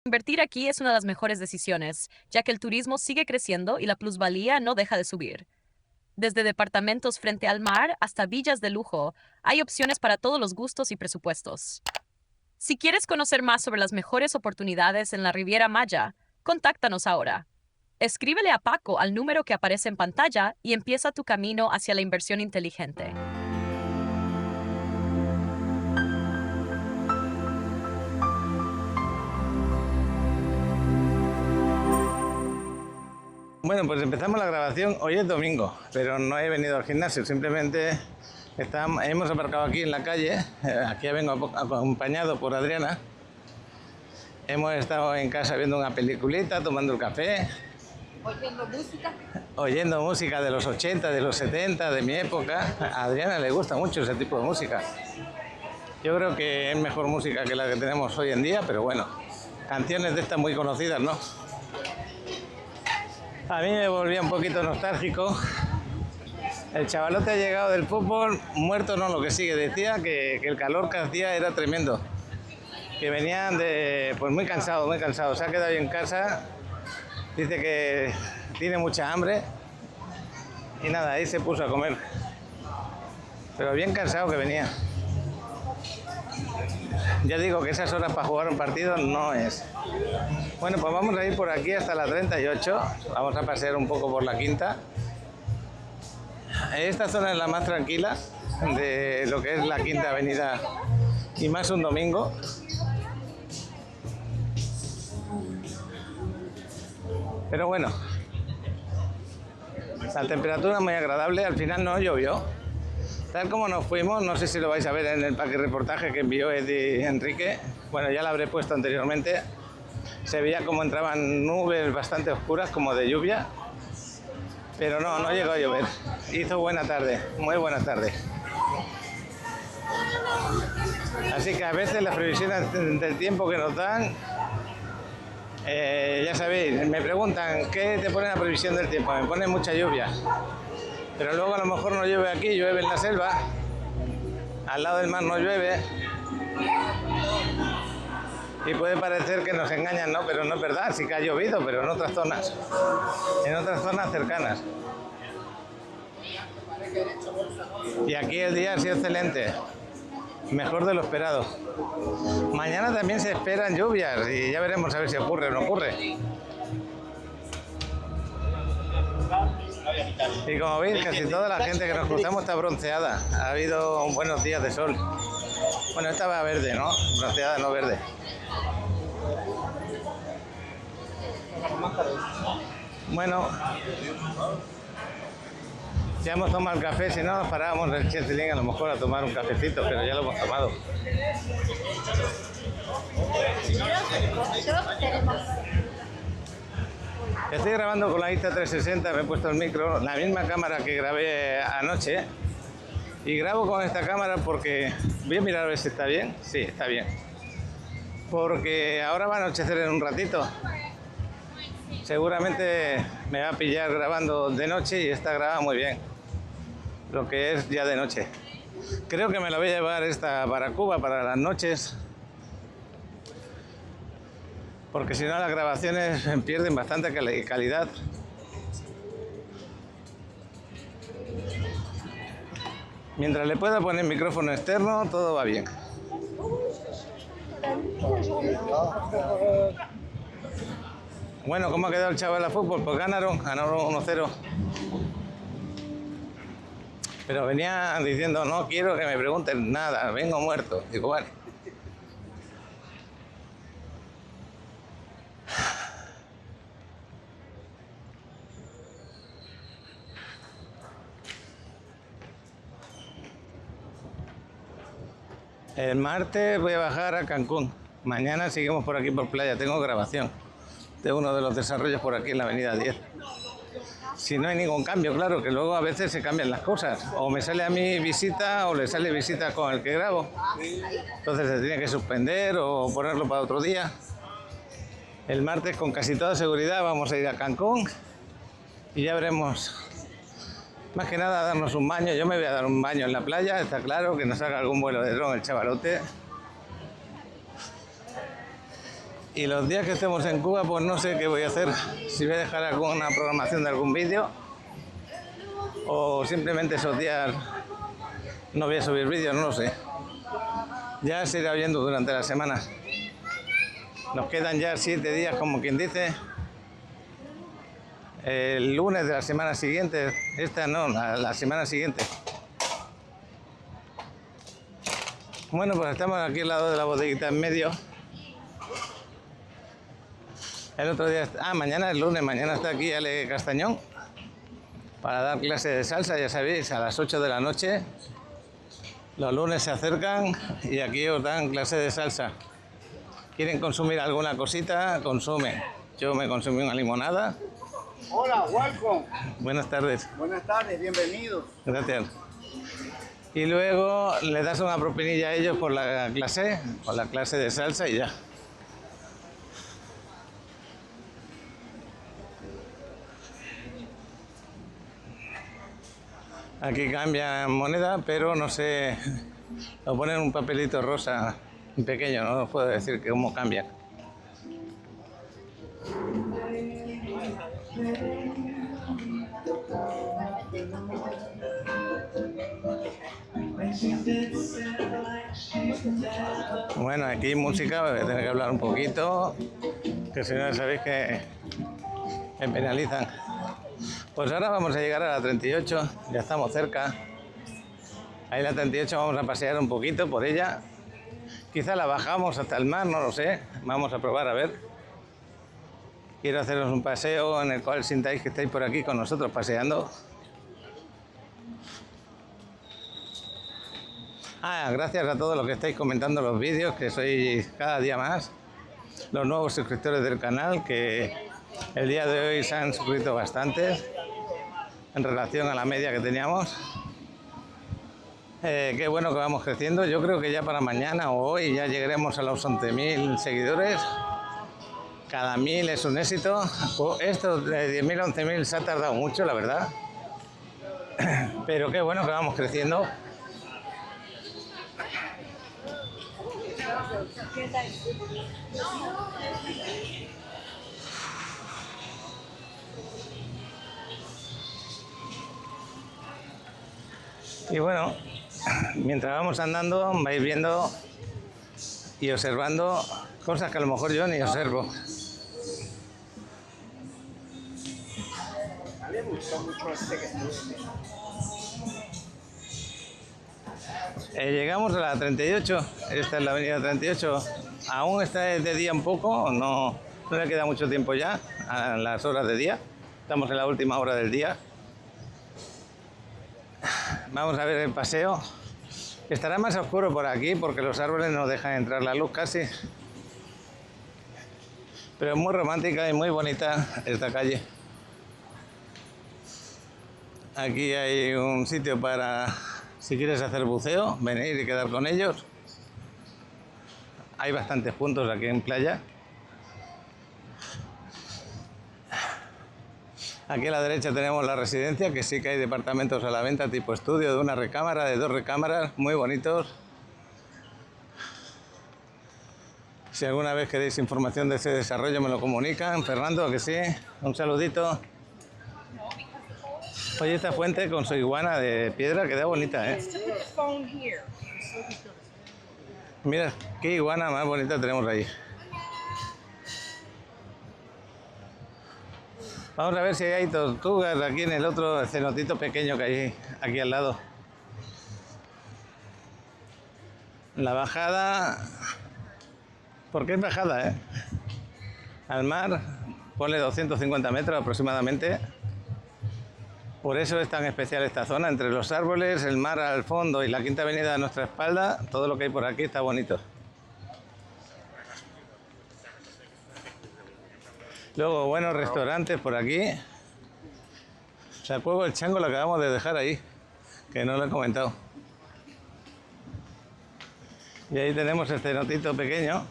Invertir aquí es una de las mejores decisiones, ya que el turismo sigue creciendo y la plusvalía no deja de subir. Desde departamentos frente al mar hasta villas de lujo, hay opciones para todos los gustos y presupuestos. Si quieres conocer más sobre las mejores oportunidades en la Riviera Maya, contáctanos ahora. Escríbele a Paco al número que aparece en pantalla y empieza tu camino hacia la inversión inteligente. Bueno, pues empezamos la grabación. Hoy es domingo, pero no he venido al gimnasio, simplemente hemos aparcado aquí en la calle. Aquí vengo acompañado por Adriana. Hemos estado en casa viendo una peliculita, tomando el café. Oyendo música. Oyendo música de los 80, de los 70, de mi época. A Adriana le gusta mucho ese tipo de música. Yo creo que es mejor música que la que tenemos hoy en día, pero bueno, canciones de estas muy conocidas, ¿no? A mí me volvía un poquito nostálgico. El chavalote ha llegado del fútbol, muerto no, lo que sigue. Decía que el calor que hacía era tremendo. Que venían pues muy cansados, muy cansados. Se ha quedado ahí en casa. Dice que tiene mucha hambre. Y nada, ahí se puso a comer. Pero bien cansado que venía. Ya digo que esas horas para jugar un partido no es. Bueno, pues vamos a ir por aquí hasta la 38. Vamos a pasear un poco por la quinta. Esta zona es la más tranquila de lo que es la Quinta Avenida y más un domingo. Pero bueno, la temperatura es muy agradable. Al final no llovió. Tal como nos fuimos, no sé si lo vais a ver en el paquete reportaje que envió Eddie Enrique. Bueno, ya lo habré puesto anteriormente. Se veía como entraban nubes bastante oscuras, como de lluvia. Pero no llegó a llover. Hizo buena tarde, muy buena tarde. Así que a veces las previsiones del tiempo que nos dan, ya sabéis, me preguntan, ¿qué te pone la previsión del tiempo? Me pone mucha lluvia. Pero luego a lo mejor no llueve aquí, llueve en la selva. Al lado del mar no llueve. Y puede parecer que nos engañan, ¿no? Pero no es verdad, sí que ha llovido, pero en otras zonas cercanas. Y aquí el día ha sido excelente, mejor de lo esperado. Mañana también se esperan lluvias y ya veremos a ver si ocurre o no ocurre. Y como veis, casi toda la gente que nos cruzamos está bronceada. Ha habido buenos días de sol. Bueno, esta va verde, ¿no? Bronceada, no verde. Bueno, ya hemos tomado el café, si no nos parábamos del Chetelín a lo mejor a tomar un cafecito, pero ya lo hemos tomado. Estoy grabando con la Insta360, me he puesto el micro, la misma cámara que grabé anoche. Y grabo con esta cámara porque... Voy a mirar a ver si está bien. Sí, está bien. Porque ahora va a anochecer en un ratito. Seguramente me va a pillar grabando de noche y está grabado muy bien. Lo que es ya de noche. Creo que me la voy a llevar esta para Cuba, para las noches. Porque si no las grabaciones pierden bastante calidad. Mientras le pueda poner micrófono externo, todo va bien. Bueno, ¿cómo ha quedado el chaval a fútbol? Pues ganaron 1-0. Pero venían diciendo, no quiero que me pregunten nada, vengo muerto. Digo, vale. El martes voy a bajar a Cancún. Mañana seguimos por aquí por playa. Tengo grabación de uno de los desarrollos por aquí en la avenida 10. Si no hay ningún cambio, claro, que luego a veces se cambian las cosas. O me sale a mí visita o le sale visita con el que grabo. Entonces se tiene que suspender o ponerlo para otro día. El martes con casi toda seguridad vamos a ir a Cancún y ya veremos. Más que nada darnos un baño. Yo me voy a dar un baño en la playa, está claro, que nos haga algún vuelo de dron el chavalote. Y los días que estemos en Cuba, pues no sé qué voy a hacer. Si voy a dejar alguna programación de algún vídeo o simplemente esos días no voy a subir vídeos, no lo sé. Ya se irá viendo durante la semana. Nos quedan ya 7 días, como quien dice. El lunes de la semana siguiente, esta no, la semana siguiente. Bueno, pues estamos aquí al lado de la bodeguita en medio. El otro día, mañana es lunes, mañana está aquí Ale Castañón para dar clase de salsa, ya sabéis, a las 8 de la noche. Los lunes se acercan y aquí os dan clase de salsa. ¿Quieren consumir alguna cosita? Consumen. Yo me consumí una limonada. Hola, welcome. Buenas tardes. Buenas tardes, bienvenidos. Gracias. Y luego le das una propinilla a ellos por la clase de salsa y ya. Aquí cambian moneda, pero no sé, lo ponen un papelito rosa pequeño, no os puedo decir cómo cambian. Bueno, aquí música, voy a tener que hablar un poquito, que si no sabéis que me penalizan. Pues ahora vamos a llegar a la 38, ya estamos cerca. Ahí la 38 vamos a pasear un poquito por ella. Quizá la bajamos hasta el mar, no lo sé. Vamos a probar a ver. Quiero haceros un paseo en el cual sintáis que estáis por aquí con nosotros paseando. Gracias a todos los que estáis comentando los vídeos, que sois cada día más. Los nuevos suscriptores del canal, que el día de hoy se han suscrito bastantes en relación a la media que teníamos. Qué bueno que vamos creciendo. Yo creo que ya para mañana o hoy ya llegaremos a los 11.000 seguidores. Cada 1000 es un éxito. Esto de 10.000 a 11.000 se ha tardado mucho, la verdad. Pero qué bueno que vamos creciendo. Y bueno, mientras vamos andando vais viendo y observando cosas que a lo mejor yo ni observo. A mí me gustó mucho este que estuve. Llegamos a la 38, esta es la avenida 38. Aún está de día un poco, no le queda mucho tiempo ya a las horas de día. Estamos en la última hora del día. Vamos a ver el paseo. Estará más oscuro por aquí porque los árboles no dejan entrar la luz casi. Pero es muy romántica y muy bonita esta calle. Aquí hay un sitio para, si quieres hacer buceo, venir y quedar con ellos. Hay bastantes puntos aquí en playa. Aquí a la derecha tenemos la residencia, que sí que hay departamentos a la venta tipo estudio, de una recámara, de 2 recámaras, muy bonitos. Si alguna vez queréis información de ese desarrollo me lo comunican. Fernando, que sí, un saludito. Oye, esta fuente con su iguana de piedra queda bonita, ¿eh? Mira, qué iguana más bonita tenemos ahí. Vamos a ver si hay tortugas aquí en el otro cenotito pequeño que hay aquí al lado. La bajada... ¿Por qué es bajada, al mar, ponle 250 metros aproximadamente. Por eso es tan especial esta zona, entre los árboles, el mar al fondo y la Quinta Avenida a nuestra espalda. Todo lo que hay por aquí está bonito. Luego buenos restaurantes por aquí. Sacuego el Chango lo acabamos de dejar ahí, que no lo he comentado. Y ahí tenemos este cenotito pequeño.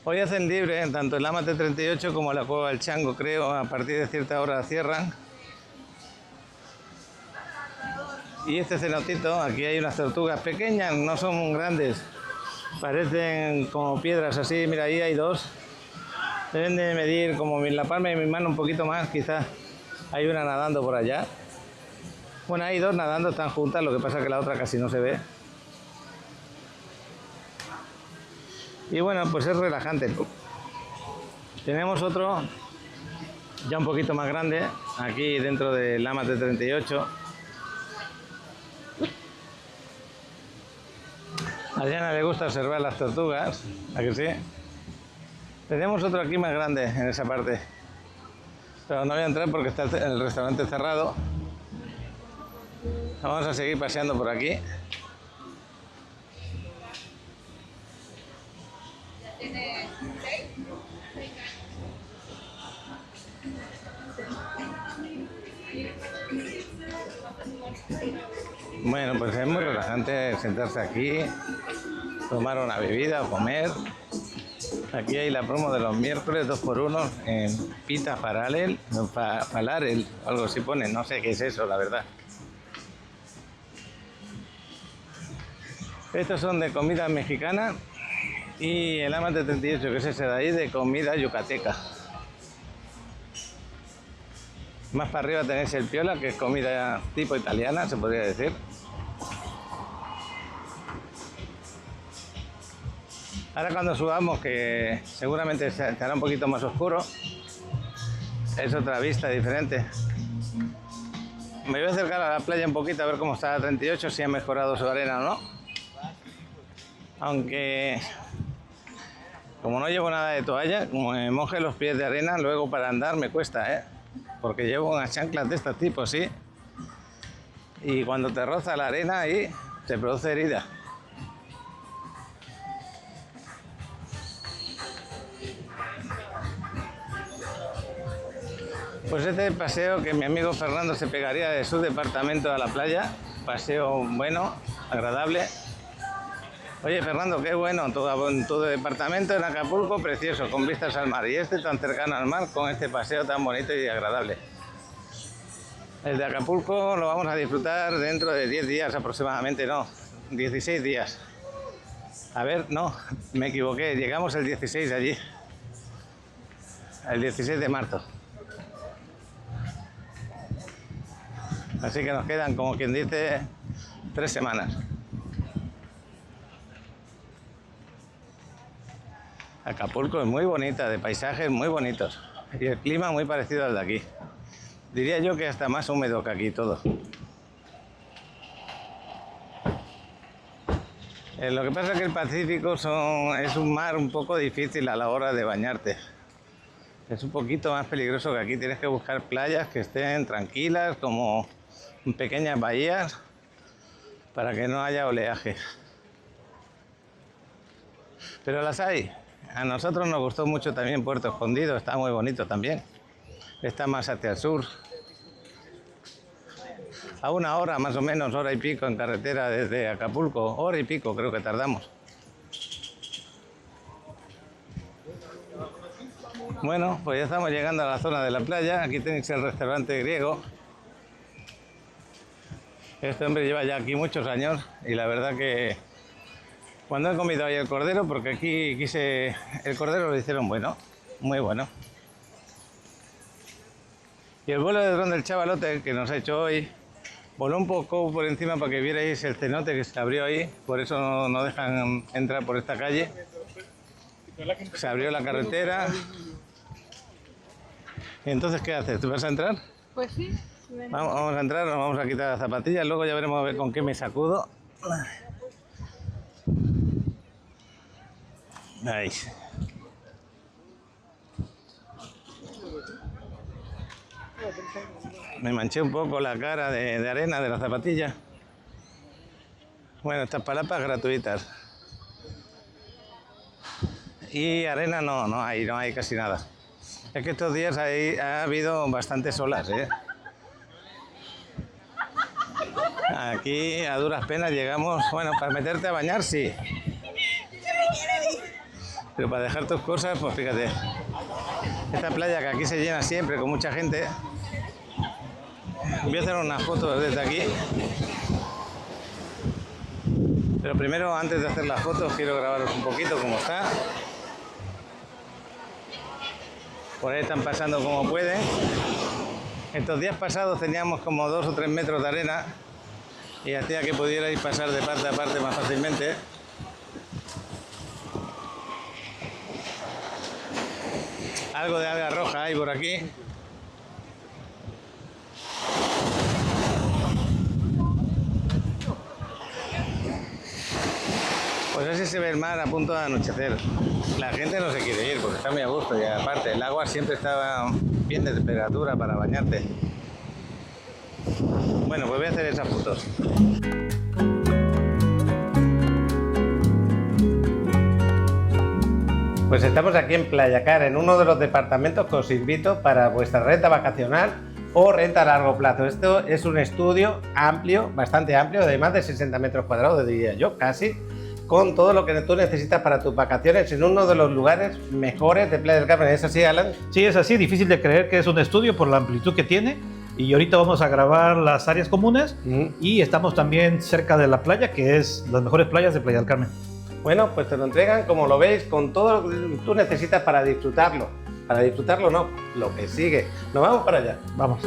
Hoy hacen libre, tanto el Amate 38 como la Cueva del Chango, creo, a partir de cierta hora cierran. Y este cenotito, aquí hay unas tortugas pequeñas, no son grandes, parecen como piedras así, mira ahí hay 2. Deben de medir como la palma de mi mano un poquito más, quizás. Hay una nadando por allá. Bueno, hay dos nadando, están juntas, lo que pasa es que la otra casi no se ve. Y bueno, pues es relajante. Tenemos otro ya un poquito más grande, aquí dentro del Amate 38. A Diana le gusta observar las tortugas, ¿a que sí? Tenemos otro aquí más grande en esa parte. Pero no voy a entrar porque está el restaurante cerrado. Vamos a seguir paseando por aquí. Bueno, pues es muy relajante sentarse aquí, tomar una bebida o comer. Aquí hay la promo de los miércoles 2x1 en Pita Fararel, algo así pone, no sé qué es eso, la verdad. Estos son de comida mexicana y el Amate 38, que es ese de ahí, de comida yucateca. Más para arriba tenéis el Piola, que es comida tipo italiana, se podría decir. Ahora cuando subamos, que seguramente se hará un poquito más oscuro, es otra vista diferente. Me voy a acercar a la playa un poquito a ver cómo está la 38, si ha mejorado su arena o no. Aunque, como no llevo nada de toalla, como me moje los pies de arena, luego para andar me cuesta, ¿eh? Porque llevo unas chanclas de este tipo, sí. Y cuando te roza la arena ahí, te produce herida. Pues este es el paseo que mi amigo Fernando se pegaría de su departamento a la playa. Paseo bueno, agradable. Oye, Fernando, qué bueno, tu departamento en Acapulco, precioso, con vistas al mar. Y este tan cercano al mar, con este paseo tan bonito y agradable. El de Acapulco lo vamos a disfrutar dentro de 10 días aproximadamente, no, 16 días. A ver, no, me equivoqué, llegamos el 16 de allí. El 16 de marzo. Así que nos quedan, como quien dice, 3 semanas. Acapulco es muy bonita, de paisajes muy bonitos. Y el clima muy parecido al de aquí. Diría yo que hasta más húmedo que aquí todo. Lo que pasa es que el Pacífico es un mar un poco difícil a la hora de bañarte. Es un poquito más peligroso que aquí. Tienes que buscar playas que estén tranquilas, como pequeñas bahías, para que no haya oleaje. Pero las hay. A nosotros nos gustó mucho también Puerto Escondido, está muy bonito también. Está más hacia el sur. A 1 hora más o menos, hora y pico en carretera desde Acapulco. Hora y pico creo que tardamos. Bueno, pues ya estamos llegando a la zona de la playa. Aquí tenéis el restaurante griego. Este hombre lleva ya aquí muchos años y la verdad que cuando he comido ahí el cordero, porque aquí el cordero lo hicieron bueno, muy bueno. Y el vuelo de dron del chavalote que nos ha hecho hoy, voló un poco por encima para que vierais el cenote que se abrió ahí, por eso no dejan entrar por esta calle. Se abrió la carretera. ¿Y entonces qué haces? ¿Tú vas a entrar? Pues sí. Vamos a entrar, nos vamos a quitar las zapatillas, luego ya veremos a ver con qué me sacudo. Ahí. Me manché un poco la cara de arena de la zapatilla. Bueno, estas palapas gratuitas. Y arena no hay casi nada. Es que estos días ha habido bastantes olas, ¿eh? Aquí a duras penas llegamos, bueno, para meterte a bañar sí. Pero para dejar tus cosas, pues fíjate. Esta playa que aquí se llena siempre con mucha gente. Voy a hacer unas fotos desde aquí. Pero primero, antes de hacer las fotos, quiero grabaros un poquito cómo está. Por ahí están pasando como pueden. Estos días pasados teníamos como 2 o 3 metros de arena y hacía que pudierais pasar de parte a parte más fácilmente. Algo de alga roja hay por aquí. Pues así se ve el mar a punto de anochecer. La gente no se quiere ir porque está muy a gusto y aparte el agua siempre estaba bien de temperatura para bañarte. Bueno, pues voy a hacer esas fotos. Pues estamos aquí en Playa Car, en uno de los departamentos que os invito para vuestra renta vacacional o renta a largo plazo. Esto es un estudio amplio, bastante amplio, de más de 60 metros cuadrados, diría yo, casi, con todo lo que tú necesitas para tus vacaciones en uno de los lugares mejores de Playa del Carmen. ¿Es así, Alan? Sí, es así, difícil de creer que es un estudio por la amplitud que tiene. Y ahorita vamos a grabar las áreas comunes y estamos también cerca de la playa, que es las mejores playas de Playa del Carmen. Bueno, pues te lo entregan, como lo veis, con todo lo que tú necesitas para disfrutarlo. Para disfrutarlo no, lo que sigue. Nos vamos para allá. Vamos.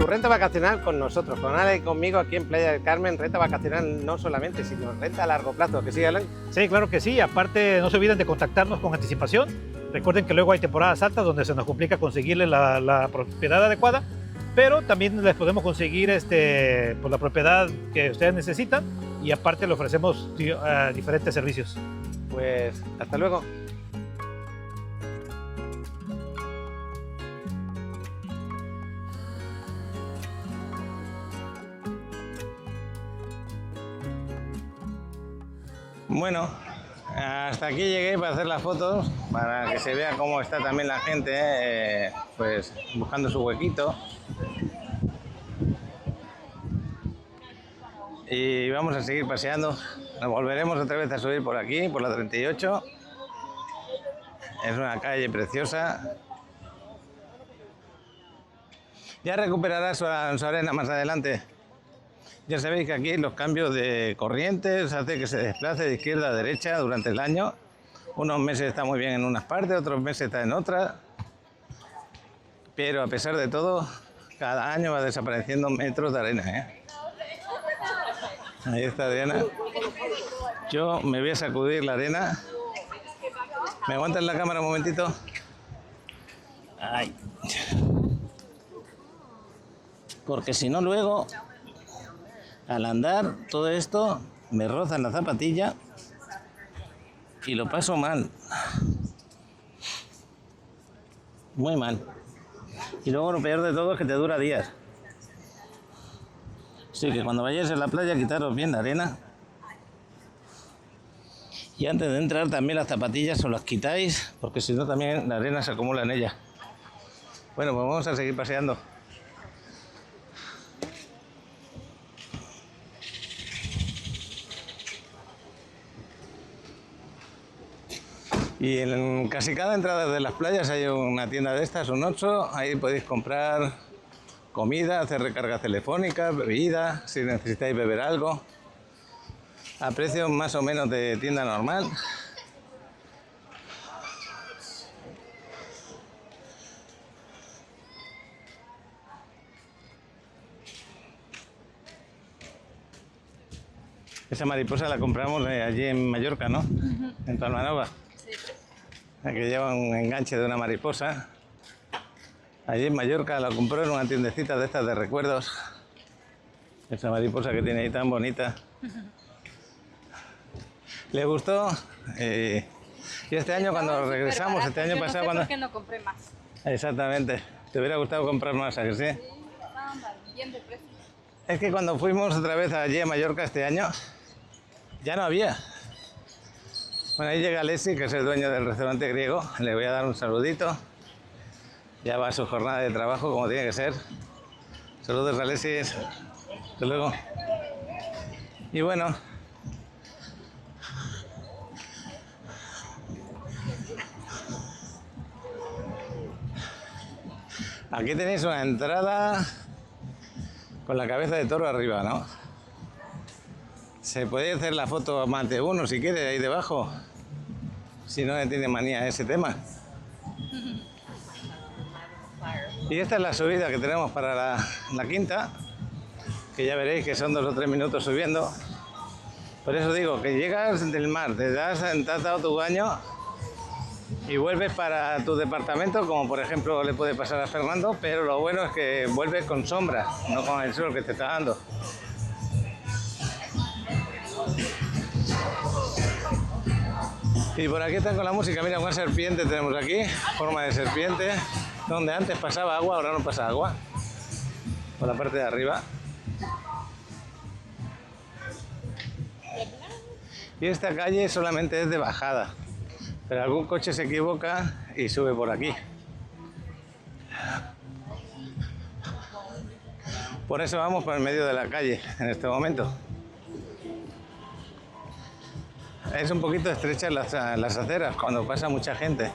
Renta vacacional con nosotros, con Ale y conmigo aquí en Playa del Carmen. Renta vacacional no solamente, sino renta a largo plazo. ¿Que sí, Alan? Sí, claro que sí. Aparte, no se olviden de contactarnos con anticipación. Recuerden que luego hay temporadas altas donde se nos complica conseguirle la propiedad adecuada, pero también les podemos conseguir pues la propiedad que ustedes necesitan y aparte le ofrecemos diferentes servicios. Pues hasta luego. Bueno, hasta aquí llegué para hacer las fotos, para que se vea cómo está también la gente, pues buscando su huequito. Y vamos a seguir paseando. Nos volveremos otra vez a subir por aquí, por la 38. Es una calle preciosa. Ya recuperará su arena más adelante. Ya sabéis que aquí los cambios de corrientes hace que se desplace de izquierda a derecha durante el año. Unos meses está muy bien en unas partes, otros meses está en otras. Pero a pesar de todo, cada año va desapareciendo metros de arena, Ahí está Diana. Yo me voy a sacudir la arena. ¿Me aguantas la cámara un momentito? Ay. Porque si no luego, al andar todo esto, me rozan la zapatilla y lo paso mal. Muy mal. Y luego lo peor de todo es que te dura días. Así que cuando vayáis a la playa, quitaros bien la arena. Y antes de entrar también las zapatillas os las quitáis, porque si no también la arena se acumula en ellas. Bueno, pues vamos a seguir paseando. Y en casi cada entrada de las playas hay una tienda de estas, un Oxxo. Ahí podéis comprar comida, hacer recargas telefónicas, bebidas, si necesitáis beber algo. A precios más o menos de tienda normal. Esa mariposa la compramos allí en Mallorca, ¿no? En Palmanova. Que lleva un enganche de una mariposa. Allí en Mallorca la compró en una tiendecita de estas de recuerdos. Esa mariposa que tiene ahí tan bonita. Le gustó. Y este año cuando regresamos, este año pasado cuando... ¿Por qué no compré más? Exactamente. ¿Te hubiera gustado comprar más, a que sí? Sí, estaban bien de precio. Es que cuando fuimos otra vez allí a Mallorca este año, ya no había. Bueno, ahí llega Alessi, que es el dueño del restaurante griego. Le voy a dar un saludito. Ya va a su jornada de trabajo como tiene que ser. Saludos, Alessi. Hasta luego. Y bueno, Aquí tenéis una entrada con la cabeza de toro arriba, ¿no? Se puede hacer la foto más de uno si quiere ahí debajo, si no le tiene manía a ese tema. Y esta es la subida que tenemos para la quinta, que ya veréis que son 2 o 3 minutos subiendo. Por eso digo que llegas del mar, te has dado tu baño y vuelves para tu departamento, como por ejemplo le puede pasar a Fernando, pero lo bueno es que vuelves con sombra, no con el sol que te está dando. Y por aquí están con la música, mira, una serpiente tenemos aquí, forma de serpiente, donde antes pasaba agua, ahora no pasa agua, por la parte de arriba. Y esta calle solamente es de bajada, pero algún coche se equivoca y sube por aquí. Por eso vamos por el medio de la calle en este momento. Es un poquito estrechas las aceras cuando pasa mucha gente.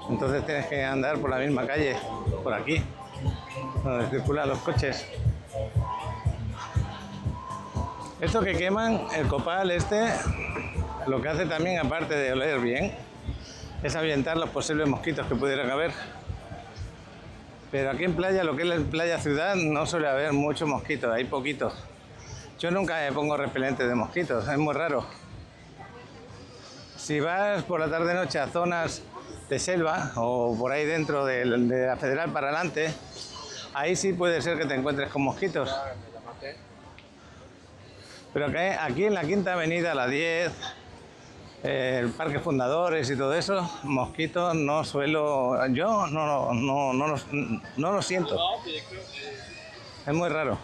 Entonces tienes que andar por la misma calle, por aquí, donde circulan los coches. Esto que queman, el copal este, lo que hace también, aparte de oler bien, es ahuyentar los posibles mosquitos que pudieran haber. Pero aquí en playa, lo que es la playa ciudad, no suele haber muchos mosquitos, hay poquitos. Yo nunca me pongo repelente de mosquitos, es muy raro. Si vas por la tarde-noche a zonas de selva o por ahí dentro de la Federal para adelante, ahí sí puede ser que te encuentres con mosquitos. Pero que aquí en la Quinta Avenida, la 10, el Parque Fundadores y todo eso, mosquitos no suelo... Yo no lo siento. Es muy raro.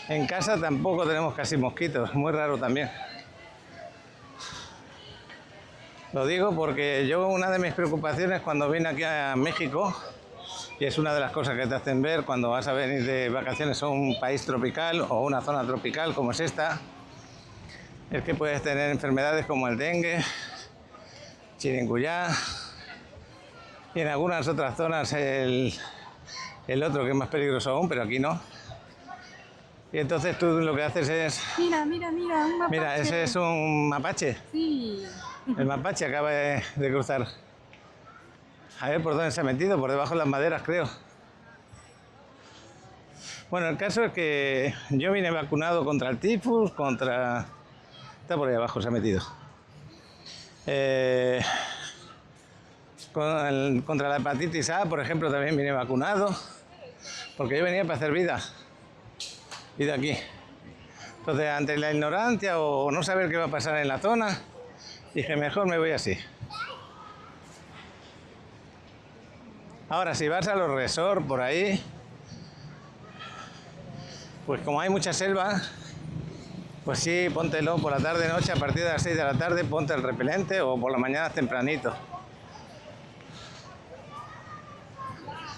En casa tampoco tenemos casi mosquitos, muy raro también. Lo digo porque yo, una de mis preocupaciones cuando vine aquí a México, y es una de las cosas que te hacen ver cuando vas a venir de vacaciones a un país tropical o una zona tropical como es esta, es que puedes tener enfermedades como el dengue, chikungunya, y en algunas otras zonas el otro que es más peligroso aún, pero aquí no. Y entonces tú lo que haces es... Mira, un mapache. Mira, ese es un mapache. Sí. El mapache acaba de cruzar. A ver por dónde se ha metido, por debajo de las maderas, creo. Bueno, el caso es que yo vine vacunado contra el tifus, contra... Está por ahí abajo, se ha metido. Contra la hepatitis A, por ejemplo, también vine vacunado. Porque yo venía para hacer vida. Vida aquí. Entonces, ante la ignorancia o no saber qué va a pasar en la zona, dije, mejor me voy así. Ahora, si vas a los resorts por ahí, pues como hay mucha selva, pues sí, póntelo por la tarde-noche, a partir de las 6 de la tarde, ponte el repelente o por la mañana tempranito.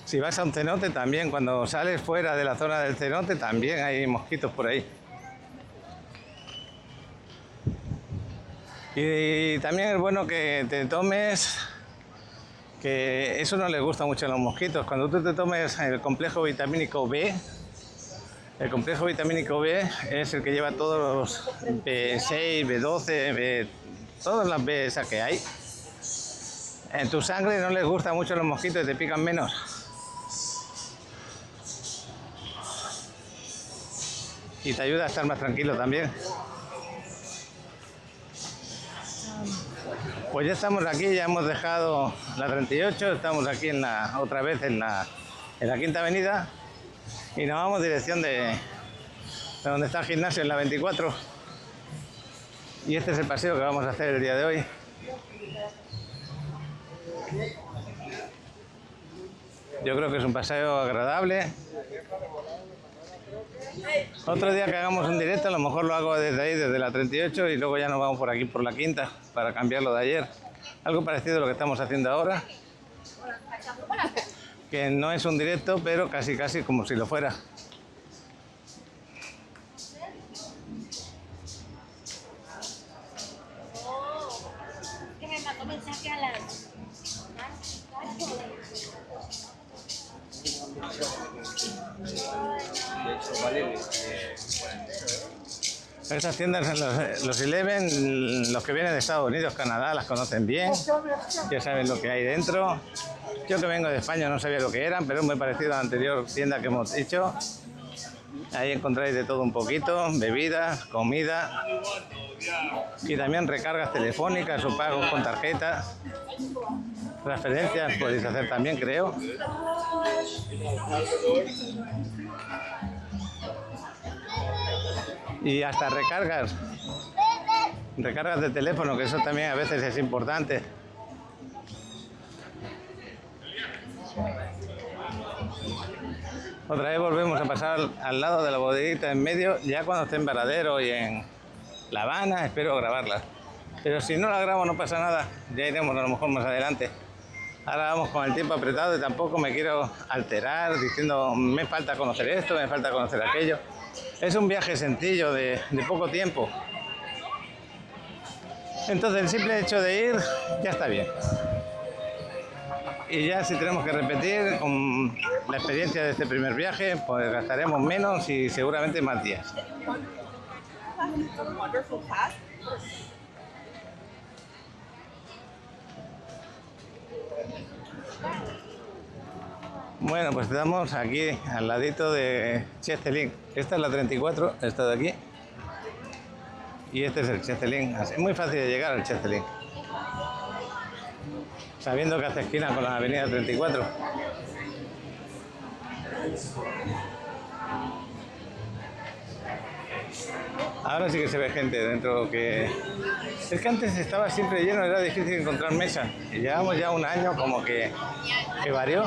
Si vas a un cenote también, cuando sales fuera de la zona del cenote, también hay mosquitos por ahí. Y también es bueno que te tomes, que eso no les gusta mucho a los mosquitos, cuando tú te tomes el complejo vitamínico B, el complejo vitamínico B es el que lleva todos los B6, B12, todas las B esas que hay. En tu sangre no les gusta mucho a los mosquitos y te pican menos. Y te ayuda a estar más tranquilo también. Pues ya estamos aquí, ya hemos dejado la 38, estamos aquí otra vez en la Quinta Avenida y nos vamos dirección de donde está el gimnasio, en la 24. Y este es el paseo que vamos a hacer el día de hoy. Yo creo que es un paseo agradable. Otro día que hagamos un directo, a lo mejor lo hago desde ahí, desde la 38, y luego ya nos vamos por aquí, por la quinta, para cambiarlo de ayer. Algo parecido a lo que estamos haciendo ahora, que no es un directo, pero casi como si lo fuera. Estas tiendas, los Eleven, los que vienen de Estados Unidos, Canadá, las conocen bien, ya saben lo que hay dentro. Yo que vengo de España no sabía lo que eran, pero es muy parecido a la anterior tienda que hemos hecho. Ahí encontráis de todo un poquito, bebidas, comida y también recargas telefónicas o pagos con tarjetas. Transferencias podéis hacer también, creo. Y hasta recargas de teléfono, que eso también a veces es importante. Otra vez volvemos a pasar al lado de la bodeguita en medio, ya cuando esté en Varadero y en La Habana, espero grabarla. Pero si no la grabo no pasa nada, ya iremos a lo mejor más adelante. Ahora vamos con el tiempo apretado y tampoco me quiero alterar diciendo me falta conocer esto, me falta conocer aquello. Es un viaje sencillo de poco tiempo. Entonces el simple hecho de ir ya está bien. Y ya si tenemos que repetir con la experiencia de este primer viaje, pues gastaremos menos y seguramente más días. Bueno, pues estamos aquí al ladito de Chestelín. Esta es la 34, esta de aquí. Y este es el Chestelín. Es muy fácil de llegar al Chestelín, sabiendo que hace esquina con la avenida 34. Ahora sí que se ve gente dentro que... Es que antes estaba siempre lleno, era difícil encontrar mesa. Y llevamos ya un año como que varió.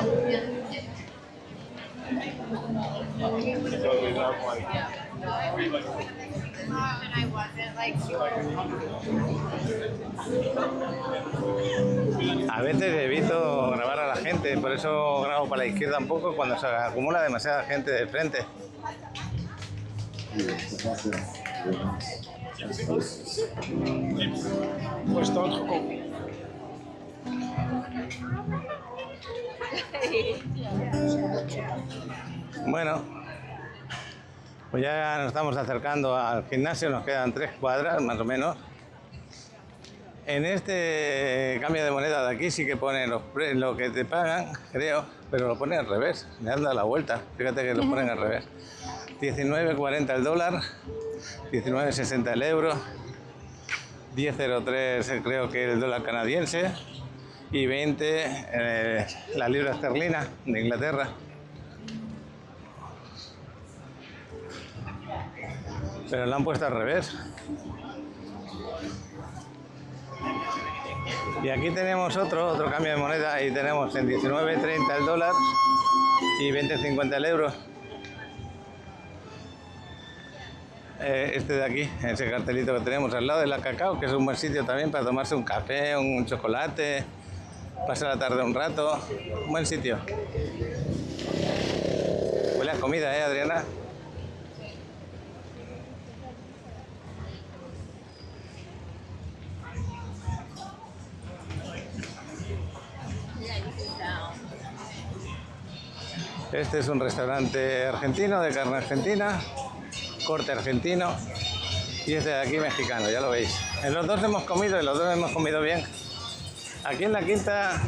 A veces evito grabar a la gente, por eso grabo para la izquierda un poco cuando se acumula demasiada gente de frente. Bueno, pues ya nos estamos acercando al gimnasio, nos quedan 3 cuadras más o menos. En este cambio de moneda de aquí sí que pone lo que te pagan, creo, pero lo pone al revés, le han dado la vuelta, fíjate que lo ponen al revés. 19,40 el dólar, 19,60 el euro, 10,03 creo que el dólar canadiense y 20 la libra esterlina de Inglaterra. Pero lo han puesto al revés. Y aquí tenemos otro cambio de moneda y tenemos en 19,30 el dólar y 20,50 el euro. Este de aquí, ese cartelito que tenemos al lado de la Cacao, que es un buen sitio también para tomarse un café, un chocolate, pasar la tarde un rato, un buen sitio. Huele a comida, Adriana. Este es un restaurante argentino, de carne argentina, corte argentino, y este de aquí mexicano, ya lo veis. En los dos hemos comido y los dos hemos comido bien. Aquí en la Quinta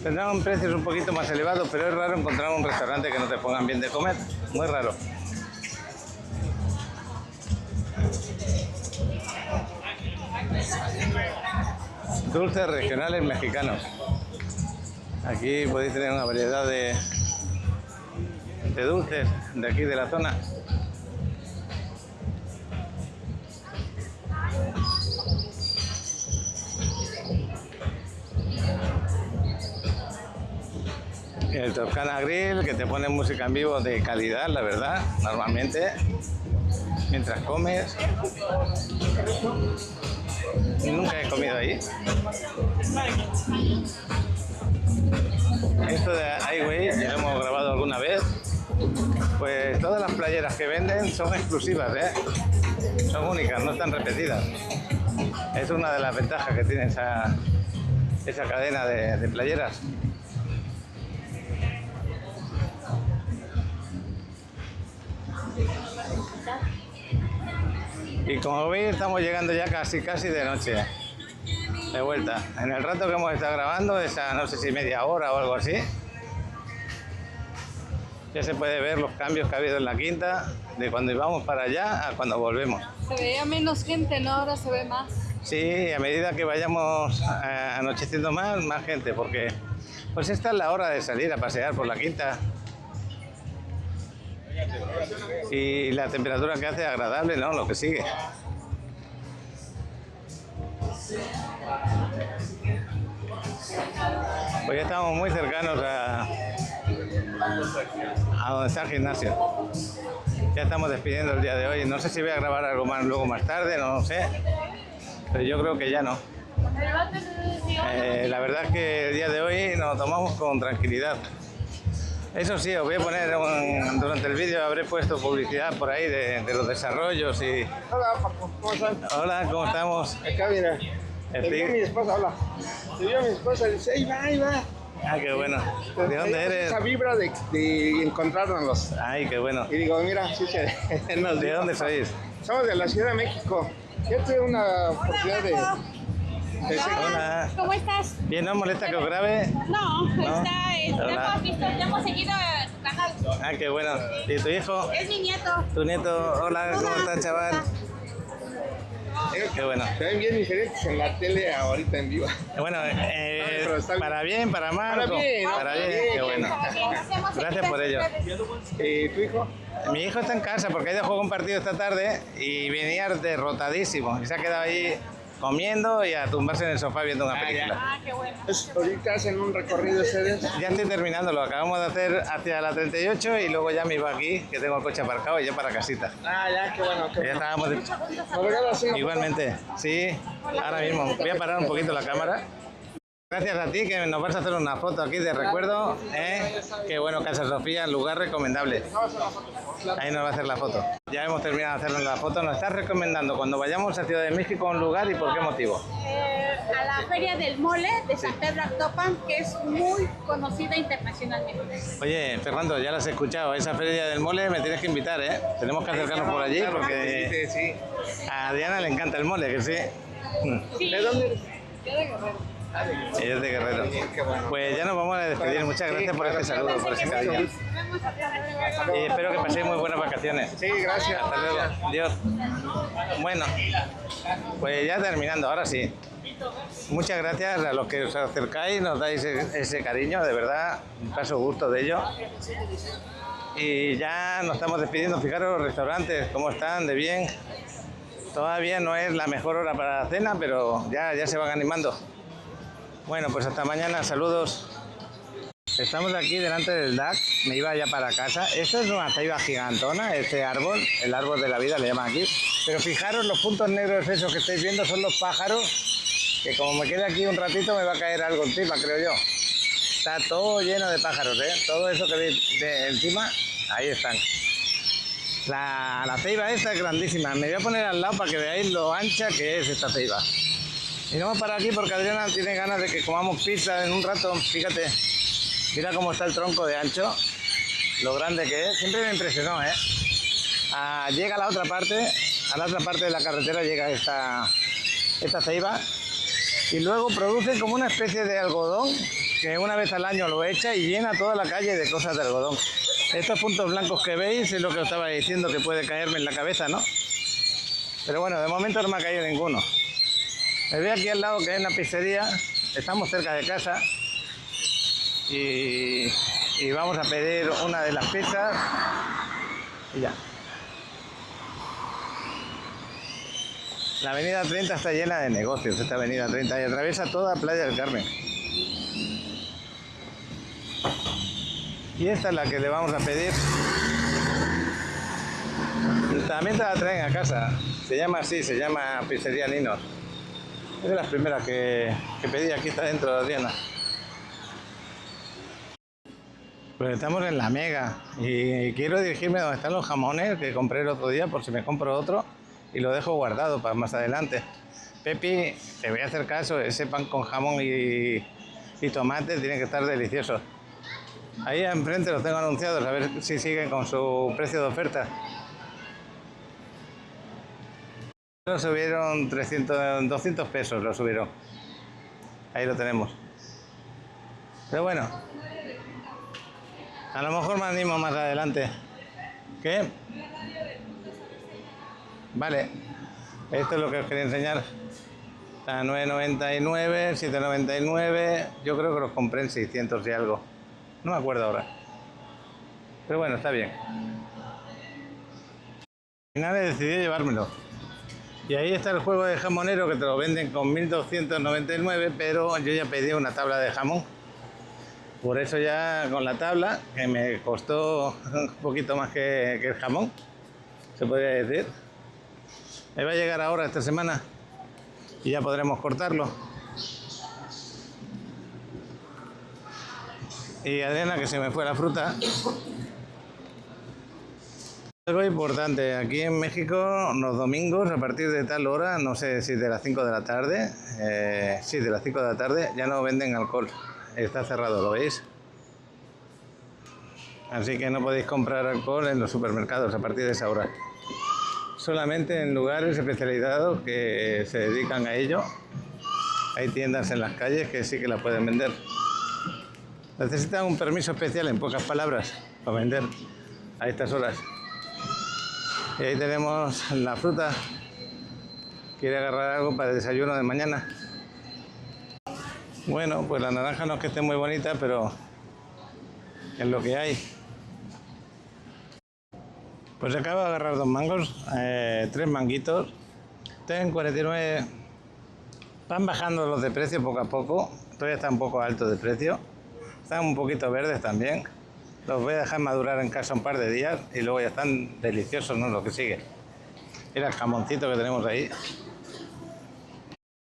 tendrán precios un poquito más elevados, pero es raro encontrar un restaurante que no te pongan bien de comer, muy raro. Dulces regionales mexicanos. Aquí podéis tener una variedad de dulces de aquí de la zona. El Toscana Grill, que te pone música en vivo de calidad, la verdad, normalmente, mientras comes. Nunca he comido ahí. Esto de Highway, ya lo hemos grabado alguna vez. Pues todas las playeras que venden son exclusivas, son únicas, no están repetidas. Es una de las ventajas que tiene esa cadena de playeras. Y como veis estamos llegando ya casi de noche. De vuelta. En el rato que hemos estado grabando, esa no sé si media hora o algo así, ya se puede ver los cambios que ha habido en la quinta, de cuando íbamos para allá a cuando volvemos. Se veía menos gente, ¿no? Ahora se ve más. Sí, a medida que vayamos anocheciendo más gente, porque pues esta es la hora de salir a pasear por la quinta. Y la temperatura que hace agradable, ¿no? Lo que sigue. Pues ya estamos muy cercanos a donde está el gimnasio. Ya estamos despidiendo el día de hoy. No sé si voy a grabar algo más luego más tarde, no lo sé. Pero yo creo que ya no. La verdad es que el día de hoy nos lo tomamos con tranquilidad. Eso sí, os voy a poner durante el vídeo, habré puesto publicidad por ahí de los desarrollos y... Hola, Paco, ¿cómo están? Hola, ¿cómo estamos? Acá, mira. Te vio mi esposa, hola. Te vio mi esposa, dice, ahí va. Ah, qué bueno. ¿De dónde eres? Esa vibra de encontrarnos. Ay, qué bueno. Y digo, mira, sí se... ¿De dónde sois? Somos de la Ciudad de México. Yo tuve una oportunidad de Hola. ¿Cómo estás? ¿Bien, no molesta que os grabe? No, ¿No? ya hemos seguido su canal. Ah, qué bueno. ¿Y tu hijo? Es mi nieto. Tu nieto, hola, ¿cómo estás, chaval? Qué bueno. Se ven bien diferentes en la tele ahorita en vivo. Bueno, para bien, para mal. Para bien, para bien, qué bueno. Gracias por ello. ¿Tu hijo? Mi hijo está en casa porque ha ido a jugar un partido esta tarde y venía derrotadísimo. Y se ha quedado ahí comiendo y a tumbarse en el sofá viendo una película. Ah, qué bueno. Ahorita hacen un recorrido ustedes. Ya estoy terminando, lo acabamos de hacer hacia la 38 y luego ya me iba aquí, que tengo el coche aparcado y ya para casita. Ah, ya, qué bueno. Ya estábamos igualmente, sí, ahora mismo. Voy a parar un poquito la cámara. Gracias a ti que nos vas a hacer una foto aquí de recuerdo. Qué bueno, Casa Sofía, lugar recomendable. Ahí nos va a hacer la foto. Ya hemos terminado de hacernos la foto. ¿Nos estás recomendando cuando vayamos a Ciudad de México un lugar y por qué motivo? A la Feria del Mole de San Pedro Actopan, que es muy conocida internacionalmente. Oye, Fernando, ya lo has escuchado. Esa Feria del Mole me tienes que invitar, ¿eh? Tenemos que acercarnos por allí porque a Adriana le encanta el mole, que sí. ¿De dónde eres? Yo de Guerrero. Ella es de Guerrero. Pues ya nos vamos a despedir. Muchas gracias por este saludo, por ese cariño. Y espero que paséis muy buenas vacaciones. Sí, gracias. Hasta luego. Adiós. Bueno, pues ya terminando, ahora sí. Muchas gracias a los que os acercáis, nos dais ese cariño, de verdad, un caso gusto de ello. Y ya nos estamos despidiendo. Fijaros los restaurantes, cómo están, de bien. Todavía no es la mejor hora para la cena, pero ya se van animando. Bueno, pues hasta mañana, saludos. Estamos aquí delante del DAC, me iba ya para casa. Esto es una ceiba gigantona, este árbol, el árbol de la vida le llaman aquí. Pero fijaros los puntos negros esos que estáis viendo son los pájaros, que como me quede aquí un ratito me va a caer algo encima, creo yo. Está todo lleno de pájaros, ¿eh? Todo eso que veis de encima, ahí están. La ceiba esta es grandísima, me voy a poner al lado para que veáis lo ancha que es esta ceiba. Y no vamos para aquí porque Adriana tiene ganas de que comamos pizza en un rato. Fíjate, mira cómo está el tronco de ancho, lo grande que es. Siempre me impresionó, ¿eh? Llega a la otra parte de la carretera llega esta ceiba y luego produce como una especie de algodón que una vez al año lo echa y llena toda la calle de cosas de algodón. Estos puntos blancos que veis es lo que os estaba diciendo, que puede caerme en la cabeza, ¿no? Pero bueno, de momento no me ha caído ninguno. Me veo aquí al lado que hay una pizzería, estamos cerca de casa y vamos a pedir una de las pizzas y ya. La avenida 30 está llena de negocios, esta avenida 30, y atraviesa toda Playa del Carmen. Y esta es la que le vamos a pedir. También te la traen a casa, se llama así, se llama Pizzería Ninos. Es de las primeras que pedí, aquí está dentro de Adriana. Pues estamos en la Mega y quiero dirigirme a donde están los jamones que compré el otro día por si me compro otro y lo dejo guardado para más adelante. Pepi, te voy a hacer caso, ese pan con jamón y tomate tiene que estar delicioso. Ahí enfrente los tengo anunciados, a ver si siguen con su precio de oferta. Lo subieron 200 pesos, lo subieron. Ahí lo tenemos. Pero bueno, a lo mejor me animo más adelante. ¿Qué? Vale, esto es lo que os quería enseñar. A 9,99, 7,99. Yo creo que los compré en 600 y algo. No me acuerdo ahora. Pero bueno, está bien. Al final he decidido llevármelo. Y ahí está el juego de jamonero que te lo venden con 1.299, pero yo ya pedí una tabla de jamón. Por eso ya con la tabla, que me costó un poquito más que el jamón, se podría decir. Me va a llegar ahora esta semana y ya podremos cortarlo. Y Adriana, que se me fue la fruta. Algo importante, aquí en México los domingos a partir de tal hora, no sé si de las 5 de la tarde, sí, de las 5 de la tarde ya no venden alcohol, está cerrado, ¿lo veis? Así que no podéis comprar alcohol en los supermercados a partir de esa hora. Solamente en lugares especializados que se dedican a ello. Hay tiendas en las calles que sí que la pueden vender. Necesitan un permiso especial, en pocas palabras, para vender a estas horas. Y ahí tenemos la fruta. Quiere agarrar algo para el desayuno de mañana. Bueno, pues la naranja no es que esté muy bonita, pero es lo que hay. Pues acabo de agarrar 2 mangos, 3 manguitos. Están en 49. Van bajando los de precio poco a poco. Todavía está un poco alto de precio. Están un poquito verdes también. Los voy a dejar madurar en casa un par de días y luego ya están deliciosos, ¿no? Lo que sigue. Mira el jamoncito que tenemos ahí.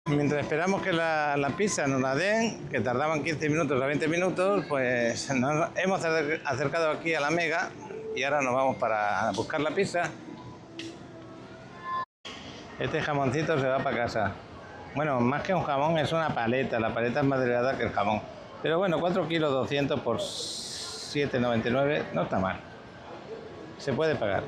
Mientras esperamos que la pizza nos la den, que tardaban 15 minutos a 20 minutos, pues nos hemos acercado aquí a la Mega y ahora nos vamos para buscar la pizza. Este jamoncito se va para casa. Bueno, más que un jamón es una paleta. La paleta es más delgada que el jamón. Pero bueno, 4 kilos 200 por 7,99 no está mal. Se puede pagar.